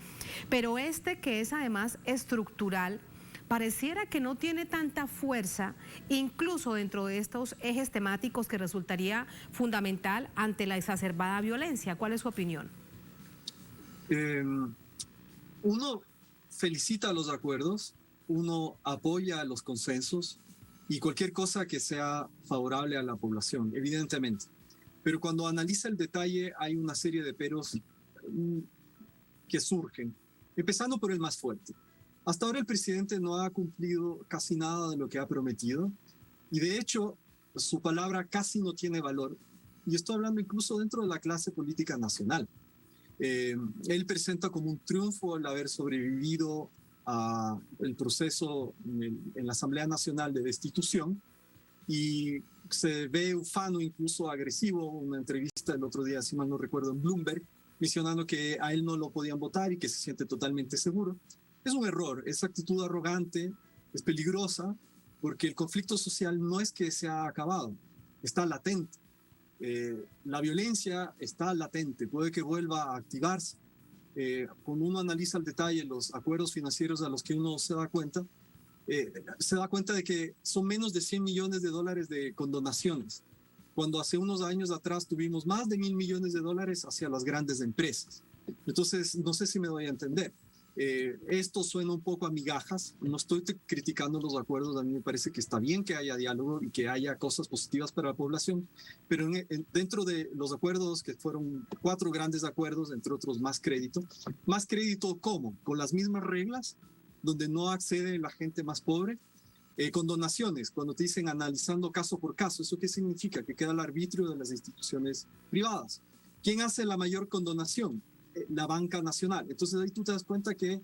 pero que es además estructural, pareciera que no tiene tanta fuerza, incluso dentro de estos ejes temáticos que resultaría fundamental ante la exacerbada violencia. ¿Cuál es su opinión? Uno felicita los acuerdos, uno apoya los consensos y cualquier cosa que sea favorable a la población, evidentemente. Pero cuando analiza el detalle hay una serie de peros que surgen, empezando por el más fuerte. Hasta ahora el presidente no ha cumplido casi nada de lo que ha prometido y de hecho su palabra casi no tiene valor. Y estoy hablando incluso dentro de la clase política nacional. Él presenta como un triunfo el haber sobrevivido al proceso en la Asamblea Nacional de destitución y se ve ufano, incluso agresivo, una entrevista el otro día, si mal no recuerdo, en Bloomberg, mencionando que a él no lo podían votar y que se siente totalmente seguro. Es un error, esa actitud arrogante es peligrosa porque el conflicto social no es que se ha acabado, está latente. La violencia está latente, puede que vuelva a activarse. Cuando uno analiza al detalle los acuerdos financieros a los que uno se da cuenta de que son menos de $100 millones de condonaciones, cuando hace unos años atrás tuvimos más de $1.000 millones hacia las grandes empresas. Entonces, no sé si me doy a entender. Esto suena un poco a migajas, no estoy criticando los acuerdos, a mí me parece que está bien que haya diálogo y que haya cosas positivas para la población, pero dentro de los acuerdos, que fueron 4 grandes acuerdos, entre otros más crédito ¿cómo? Con las mismas reglas, donde no accede la gente más pobre, con donaciones, cuando te dicen analizando caso por caso, ¿eso qué significa? Que queda al arbitrio de las instituciones privadas. ¿Quién hace la mayor condonación? La banca nacional. Entonces ahí tú te das cuenta que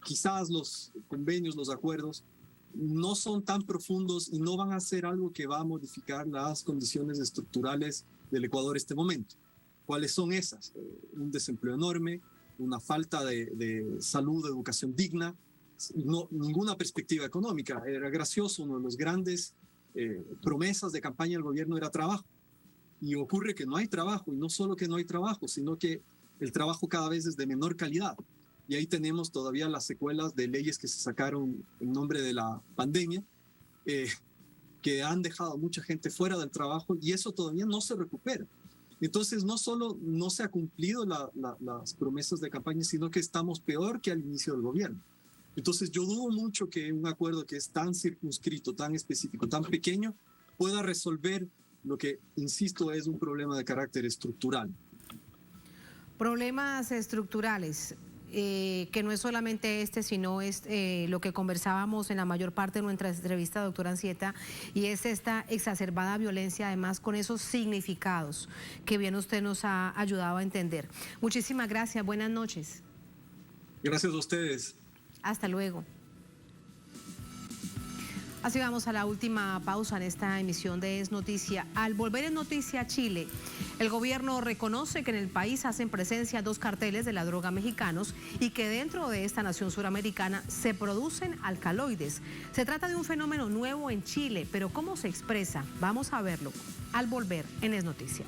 quizás los convenios, los acuerdos no son tan profundos y no van a ser algo que va a modificar las condiciones estructurales del Ecuador en este momento. ¿Cuáles son esas? Un desempleo enorme, una falta de salud, de educación digna, ninguna perspectiva económica. Era gracioso, uno de los grandes promesas de campaña del gobierno era trabajo. Y ocurre que no hay trabajo, y no solo que no hay trabajo, sino que el trabajo cada vez es de menor calidad. Y ahí tenemos todavía las secuelas de leyes que se sacaron en nombre de la pandemia, que han dejado a mucha gente fuera del trabajo y eso todavía no se recupera. Entonces, no solo no se ha cumplido las promesas de campaña, sino que estamos peor que al inicio del gobierno. Entonces, yo dudo mucho que un acuerdo que es tan circunscrito, tan específico, tan pequeño, pueda resolver lo que, insisto, es un problema de carácter estructural. Problemas estructurales, que no es solamente sino es lo que conversábamos en la mayor parte de nuestra entrevista, doctora Anzieta, y es esta exacerbada violencia, además con esos significados que bien usted nos ha ayudado a entender. Muchísimas gracias, buenas noches. Gracias a ustedes. Hasta luego. Así vamos a la última pausa en esta emisión de Es Noticia. Al volver en Noticia Chile, el gobierno reconoce que en el país hacen presencia 2 carteles de la droga mexicanos y que dentro de esta nación suramericana se producen alcaloides. Se trata de un fenómeno nuevo en Chile, pero ¿cómo se expresa? Vamos a verlo al volver en Es Noticia.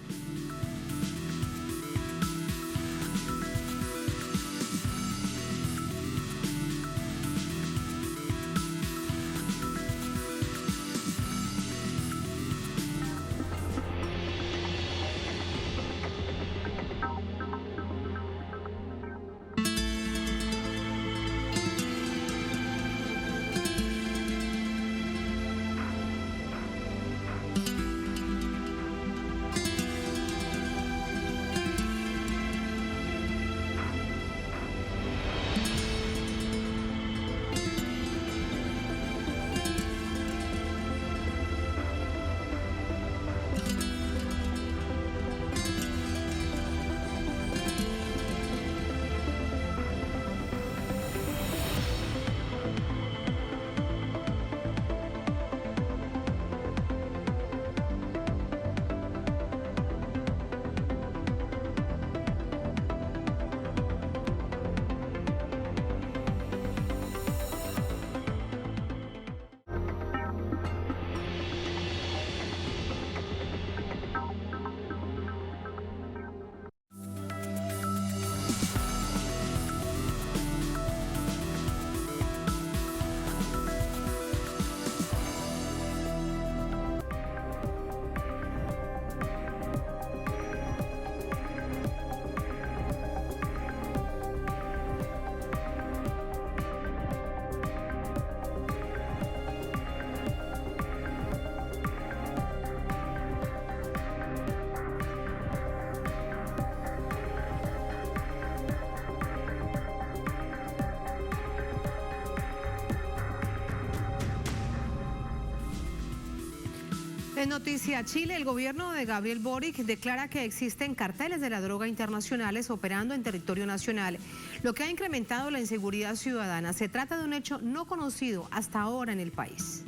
En Noticia Chile, el gobierno de Gabriel Boric declara que existen carteles de la droga internacionales operando en territorio nacional, lo que ha incrementado la inseguridad ciudadana. Se trata de un hecho no conocido hasta ahora en el país.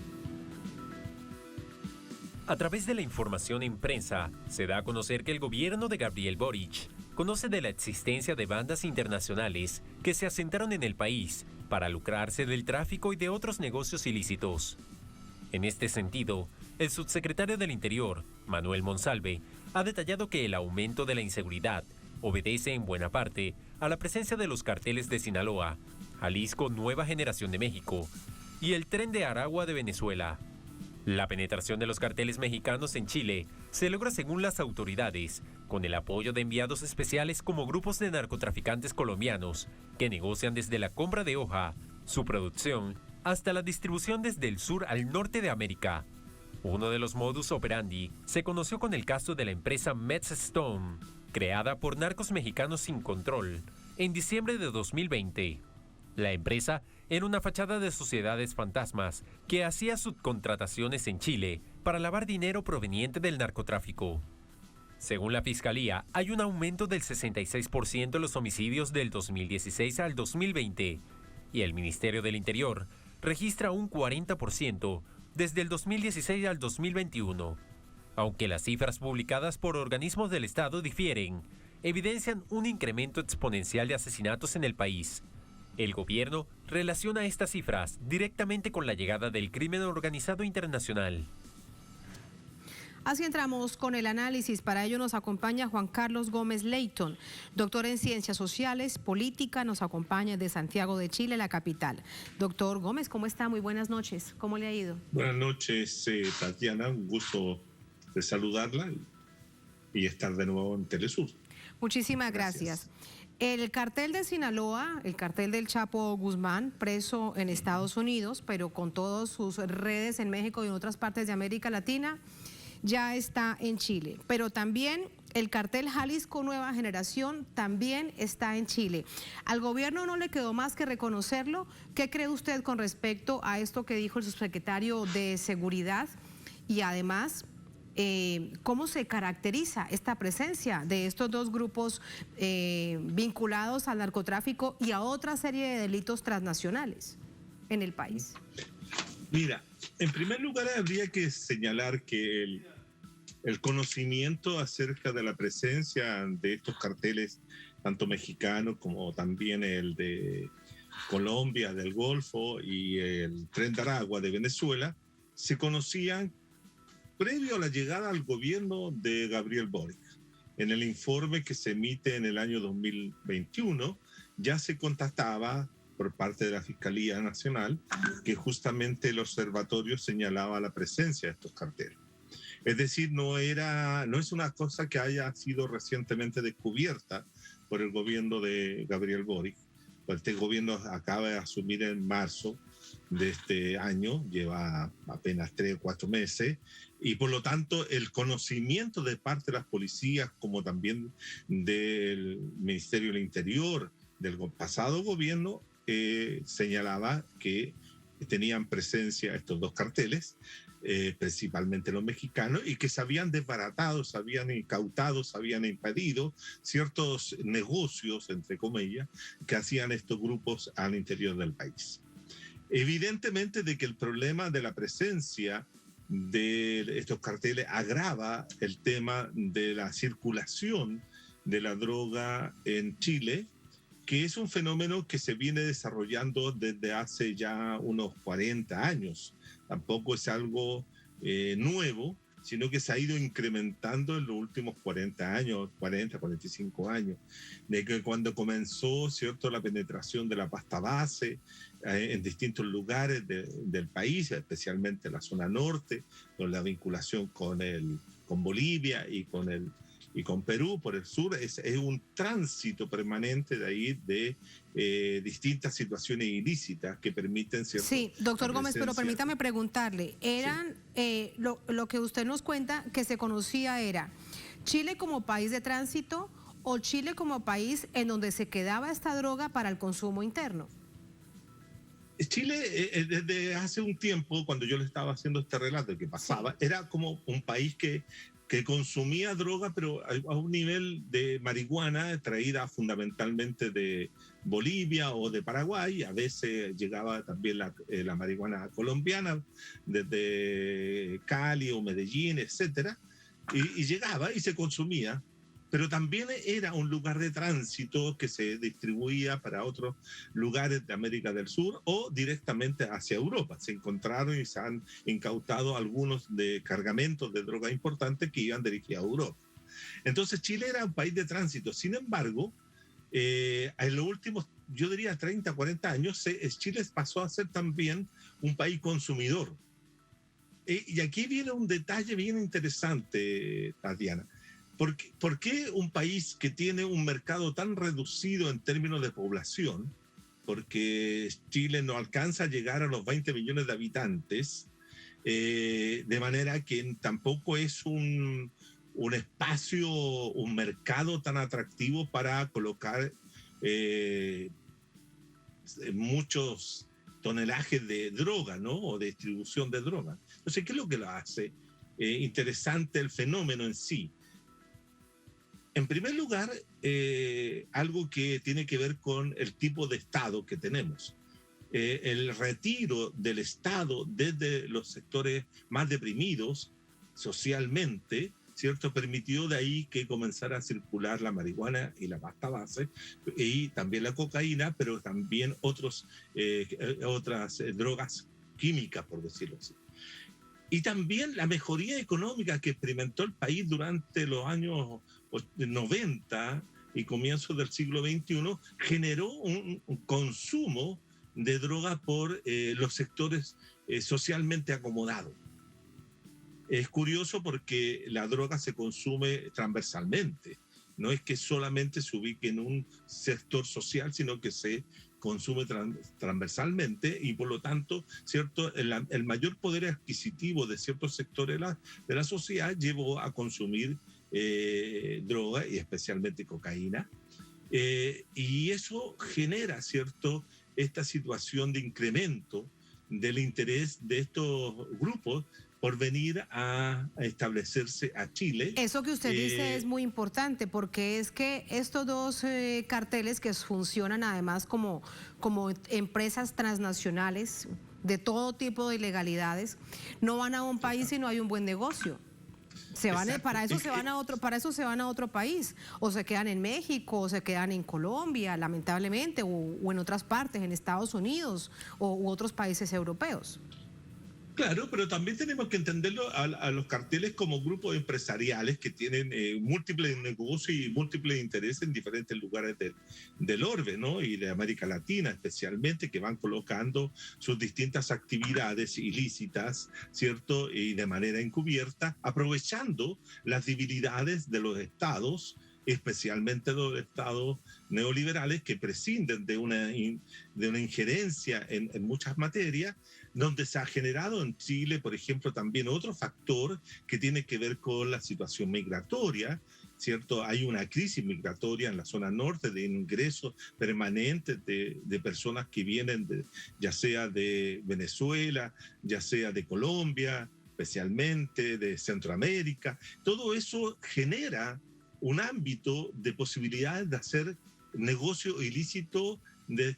A través de la información en prensa, se da a conocer que el gobierno de Gabriel Boric conoce de la existencia de bandas internacionales que se asentaron en el país para lucrarse del tráfico y de otros negocios ilícitos. En este sentido, el subsecretario del Interior, Manuel Monsalve, ha detallado que el aumento de la inseguridad obedece en buena parte a la presencia de los carteles de Sinaloa, Jalisco Nueva Generación de México y el Tren de Aragua de Venezuela. La penetración de los carteles mexicanos en Chile se logra, según las autoridades, con el apoyo de enviados especiales como grupos de narcotraficantes colombianos que negocian desde la compra de hoja, su producción, hasta la distribución desde el sur al norte de América. Uno de los modus operandi se conoció con el caso de la empresa Metzstone, creada por narcos mexicanos sin control, en diciembre de 2020. La empresa era una fachada de sociedades fantasmas que hacía subcontrataciones en Chile para lavar dinero proveniente del narcotráfico. Según la Fiscalía, hay un aumento del 66% en los homicidios del 2016 al 2020 y el Ministerio del Interior registra un 40% desde el 2016 al 2021. Aunque las cifras publicadas por organismos del Estado difieren, evidencian un incremento exponencial de asesinatos en el país. El gobierno relaciona estas cifras directamente con la llegada del crimen organizado internacional. Así entramos con el análisis. Para ello nos acompaña Juan Carlos Gómez Leighton, doctor en Ciencias Sociales, Política, nos acompaña de Santiago de Chile, la capital. Doctor Gómez, ¿cómo está? Muy buenas noches. ¿Cómo le ha ido? Buenas noches, Tatiana. Un gusto de saludarla y estar de nuevo en Telesur. Muchísimas gracias. El cartel de Sinaloa, el cartel del Chapo Guzmán, preso en Estados Unidos, pero con todas sus redes en México y en otras partes de América Latina, ya está en Chile. Pero también el cartel Jalisco Nueva Generación también está en Chile. Al gobierno no le quedó más que reconocerlo. ¿Qué cree usted con respecto a esto que dijo el subsecretario de Seguridad? Y además, ¿cómo se caracteriza esta presencia de estos dos grupos vinculados al narcotráfico y a otra serie de delitos transnacionales en el país? Mira, en primer lugar habría que señalar que el conocimiento acerca de la presencia de estos carteles, tanto mexicanos como también el de Colombia, del Golfo y el Tren de Aragua de Venezuela, se conocían previo a la llegada al gobierno de Gabriel Boric. En el informe que se emite en el año 2021 ya se constataba por parte de la Fiscalía Nacional que justamente el observatorio señalaba la presencia de estos carteles. Es decir, no es una cosa que haya sido recientemente descubierta por el gobierno de Gabriel Boric. Este gobierno acaba de asumir en marzo de este año, lleva apenas 3 o 4 meses, y por lo tanto el conocimiento de parte de las policías, como también del Ministerio del Interior, del pasado gobierno, señalaba que tenían presencia estos dos carteles, principalmente los mexicanos, y que se habían desbaratado, se habían incautado, se habían impedido ciertos negocios, entre comillas, que hacían estos grupos al interior del país. Evidentemente de que el problema de la presencia de estos carteles agrava el tema de la circulación de la droga en Chile, que es un fenómeno que se viene desarrollando desde hace ya unos 40 años. Tampoco es algo nuevo, sino que se ha ido incrementando en los últimos 40 años, 40, 45 años, de que cuando comenzó, ¿cierto?, la penetración de la pasta base en distintos lugares del país, especialmente en la zona norte, con la vinculación con Bolivia y con Perú por el sur, es un tránsito permanente de ahí de distintas situaciones ilícitas que permiten cierto. Sí, doctor Gómez, pero permítame preguntarle, lo que usted nos cuenta que se conocía era Chile como país de tránsito o Chile como país en donde se quedaba esta droga para el consumo interno. Chile, desde hace un tiempo, cuando yo le estaba haciendo este relato que pasaba, era como un país que consumía droga, pero a un nivel de marihuana traída fundamentalmente de Bolivia o de Paraguay. A veces llegaba también la marihuana colombiana desde Cali o Medellín, etcétera, y llegaba y se consumía. Pero también era un lugar de tránsito que se distribuía para otros lugares de América del Sur o directamente hacia Europa. Se encontraron y se han incautado algunos de cargamentos de droga importantes que iban dirigidos a Europa. Entonces Chile era un país de tránsito. Sin embargo, en los últimos, yo diría 30, 40 años, Chile pasó a ser también un país consumidor. Y aquí viene un detalle bien interesante, Tatiana. ¿Por qué un país que tiene un mercado tan reducido en términos de población, porque Chile no alcanza a llegar a los 20 millones de habitantes, de manera que tampoco es un espacio, un mercado tan atractivo para colocar muchos tonelajes de droga, ¿no? O de distribución de droga. Entonces, ¿qué es lo que lo hace interesante el fenómeno en sí? En primer lugar, algo que tiene que ver con el tipo de Estado que tenemos. El retiro del Estado desde los sectores más deprimidos socialmente, ¿cierto? Permitió de ahí que comenzara a circular la marihuana y la pasta base, y también la cocaína, pero también otras drogas químicas, por decirlo así. Y también la mejoría económica que experimentó el país durante los años 90 y comienzos del siglo XXI generó un consumo de droga por los sectores socialmente acomodados. Es curioso porque la droga se consume transversalmente. No es que solamente se ubique en un sector social, sino que se consume transversalmente y por lo tanto, ¿cierto? El mayor poder adquisitivo de ciertos sectores de la sociedad llevó a consumir droga y especialmente cocaína. Y eso genera, ¿cierto?, esta situación de incremento del interés de estos grupos por venir a establecerse a Chile. Eso que usted dice es muy importante porque es que estos dos carteles que funcionan además como empresas transnacionales de todo tipo de ilegalidades, no van a un país si no hay un buen negocio. Para eso se van a otro país, o se quedan en México, o se quedan en Colombia, lamentablemente, o en otras partes, en Estados Unidos u otros países europeos. Claro, pero también tenemos que entenderlo a los carteles como grupos empresariales que tienen múltiples negocios y múltiples intereses en diferentes lugares del orbe, ¿no? Y de América Latina especialmente, que van colocando sus distintas actividades ilícitas, ¿cierto? Y de manera encubierta, aprovechando las debilidades de los estados, especialmente los estados neoliberales que prescinden de una injerencia en muchas materias, donde se ha generado en Chile, por ejemplo, también otro factor que tiene que ver con la situación migratoria, ¿cierto? Hay una crisis migratoria en la zona norte de ingresos permanentes de personas que vienen ya sea de Venezuela, ya sea de Colombia, especialmente de Centroamérica. Todo eso genera un ámbito de posibilidades de hacer negocio ilícito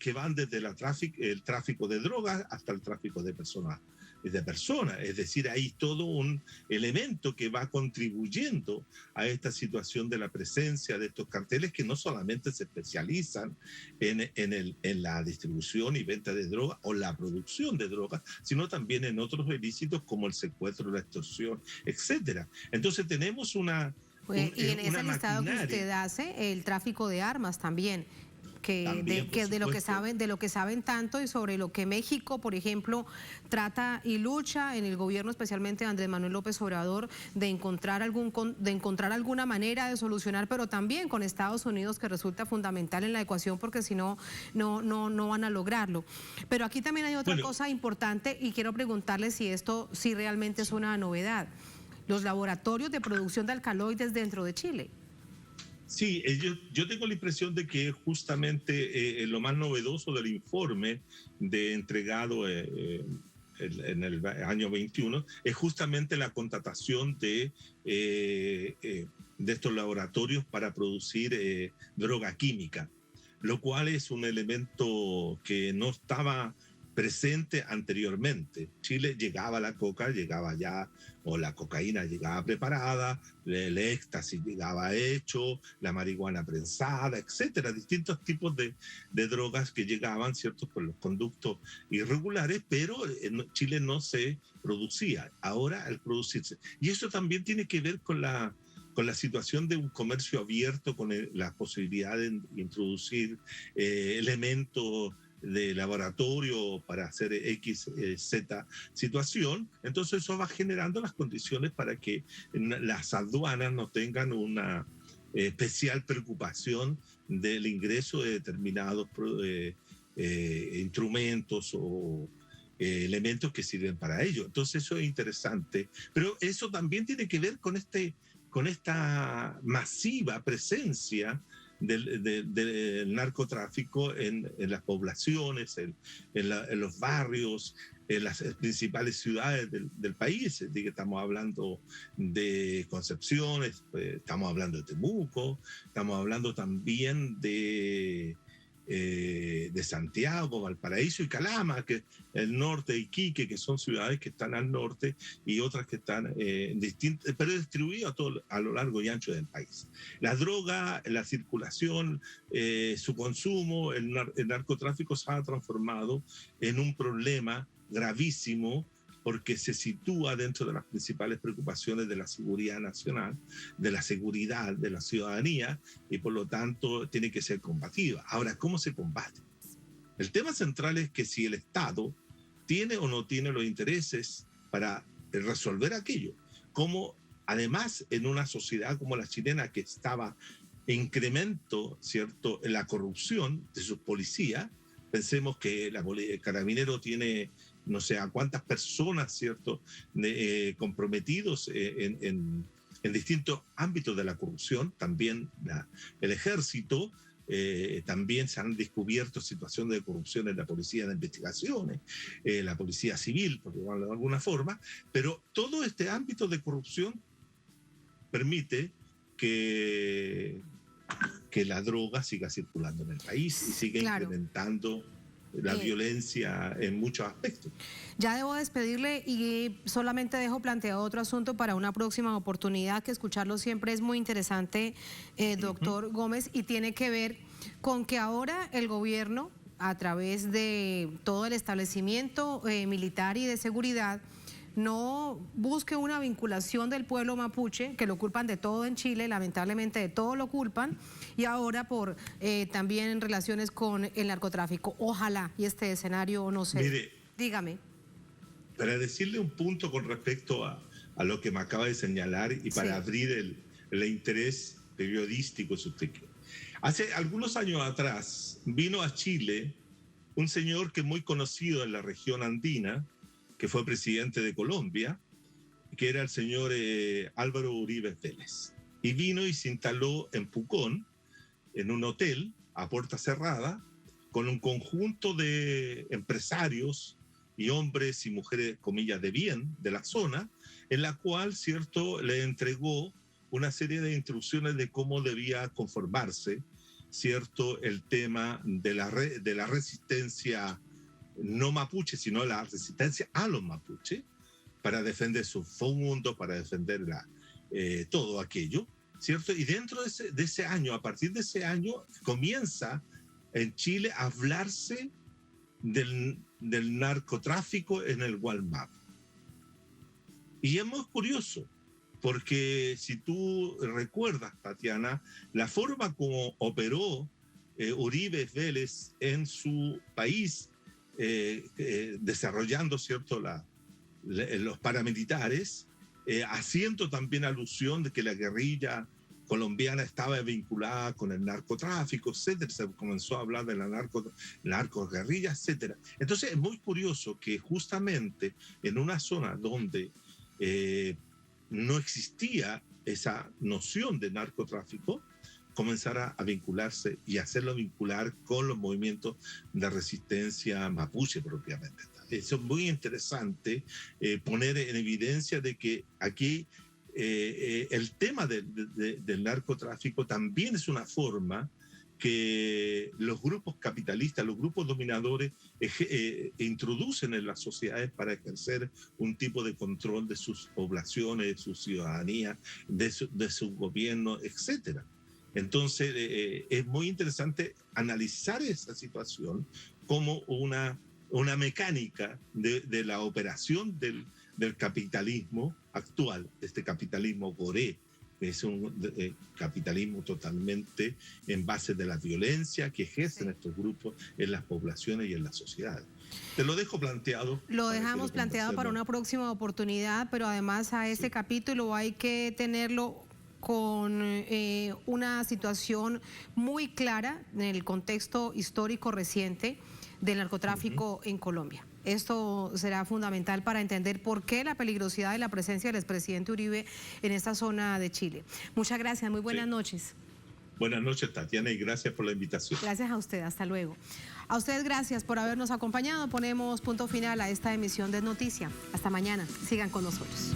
que van desde el tráfico de drogas hasta el tráfico de personas. Es decir, hay todo un elemento que va contribuyendo a esta situación de la presencia de estos carteles que no solamente se especializan en la distribución y venta de drogas o la producción de drogas, sino también en otros ilícitos como el secuestro, la extorsión, etcétera. Entonces tenemos y en ese listado que usted hace, el tráfico de armas también, de lo que saben tanto y sobre lo que México, por ejemplo, trata y lucha en el gobierno, especialmente de Andrés Manuel López Obrador, de encontrar alguna manera de solucionar, pero también con Estados Unidos, que resulta fundamental en la ecuación, porque si no van a lograrlo. Pero aquí también hay otra cosa importante y quiero preguntarle si esto sí realmente es una novedad. Los laboratorios de producción de alcaloides dentro de Chile. Sí, yo tengo la impresión de que justamente lo más novedoso del informe entregado en el año 21 es justamente la contratación de estos laboratorios para producir droga química, lo cual es un elemento que no estaba presente anteriormente. Chile llegaba la coca, llegaba ya, o la cocaína llegaba preparada, el éxtasis llegaba hecho, la marihuana prensada, etcétera, distintos tipos de drogas que llegaban, ¿cierto?, por los conductos irregulares, pero en Chile no se producía. Ahora al producirse. Y eso también tiene que ver con la situación de un comercio abierto, con la posibilidad de introducir elementos de laboratorio para hacer Z situación. Entonces eso va generando las condiciones para que las aduanas no tengan una especial preocupación del ingreso de determinados instrumentos o elementos que sirven para ello. Entonces eso es interesante, pero eso también tiene que ver con esta masiva presencia del narcotráfico en las poblaciones, en los barrios, en las principales ciudades del país. Estamos hablando de Concepción, estamos hablando de Temuco, estamos hablando también de Santiago, Valparaíso y Calama, que el norte, de Iquique, que son ciudades que están al norte, y otras que están distintas, pero distribuidas a lo largo y ancho del país. La droga, la circulación, su consumo, el narcotráfico se ha transformado en un problema gravísimo, porque se sitúa dentro de las principales preocupaciones de la seguridad nacional, de la seguridad de la ciudadanía, y por lo tanto tiene que ser combativa. Ahora, ¿cómo se combate? El tema central es que si el Estado tiene o no tiene los intereses para resolver aquello, como además en una sociedad como la chilena, que estaba en incremento, ¿cierto?, en la corrupción de sus policías. Pensemos que el Carabinero tiene no sé a cuántas personas, ¿cierto?, comprometidos en distintos ámbitos de la corrupción. También el Ejército, también se han descubierto situaciones de corrupción en la Policía de Investigaciones, la Policía Civil, por llamarlo de alguna forma, pero todo este ámbito de corrupción permite que la droga siga circulando en el país y siga incrementando la violencia en muchos aspectos. Ya debo despedirle y solamente dejo planteado otro asunto para una próxima oportunidad, que escucharlo siempre es muy interesante, doctor Gómez, y tiene que ver con que ahora el gobierno, a través de todo el establecimiento militar y de seguridad, no busque una vinculación del pueblo mapuche, que lo culpan de todo en Chile, lamentablemente de todo lo culpan, y ahora por también relaciones con el narcotráfico. Ojalá y este escenario no se... Mire, dígame. Para decirle un punto con respecto a lo que me acaba de señalar y para abrir el interés periodístico, si usted quiere. Hace algunos años atrás vino a Chile un señor que es muy conocido en la región andina, que fue presidente de Colombia, que era el señor Álvaro Uribe Vélez. Y vino y se instaló en Pucón, en un hotel a puerta cerrada, con un conjunto de empresarios y hombres y mujeres, comillas, de bien de la zona, en la cual, ¿cierto?, le entregó una serie de instrucciones de cómo debía conformarse, ¿cierto?, el tema de la resistencia no mapuche, sino la resistencia a los mapuches, para defender su mundo, para defender todo aquello, ¿cierto? Y dentro de ese año, a partir de ese año, comienza en Chile a hablarse del narcotráfico en el Gualmapu. Y es muy curioso, porque si tú recuerdas, Tatiana, la forma como operó Uribe Vélez en su país, desarrollando, ¿cierto?, los paramilitares, haciendo también alusión de que la guerrilla colombiana estaba vinculada con el narcotráfico, etcétera. Se comenzó a hablar de la narcoguerrilla, etcétera. Entonces es muy curioso que justamente en una zona donde no existía esa noción de narcotráfico, comenzar a vincularse y hacerlo vincular con los movimientos de resistencia mapuche propiamente. Eso es muy interesante, poner en evidencia de que aquí el tema del narcotráfico también es una forma que los grupos capitalistas, los grupos dominadores introducen en las sociedades para ejercer un tipo de control de sus poblaciones, de su ciudadanía, de su gobierno, etcétera. Entonces es muy interesante analizar esa situación como una mecánica de la operación del capitalismo actual, de este capitalismo goré, que es un capitalismo totalmente en base de la violencia que ejercen estos grupos en las poblaciones y en las sociedades. Te lo dejo planteado. Lo dejamos planteado para una próxima oportunidad, pero además a este capítulo hay que tenerlo con una situación muy clara en el contexto histórico reciente del narcotráfico en Colombia. Esto será fundamental para entender por qué la peligrosidad de la presencia del expresidente Uribe en esta zona de Chile. Muchas gracias, muy buenas noches. Buenas noches, Tatiana, y gracias por la invitación. Gracias a usted, hasta luego. A ustedes gracias por habernos acompañado. Ponemos punto final a esta emisión de Noticia. Hasta mañana, sigan con nosotros.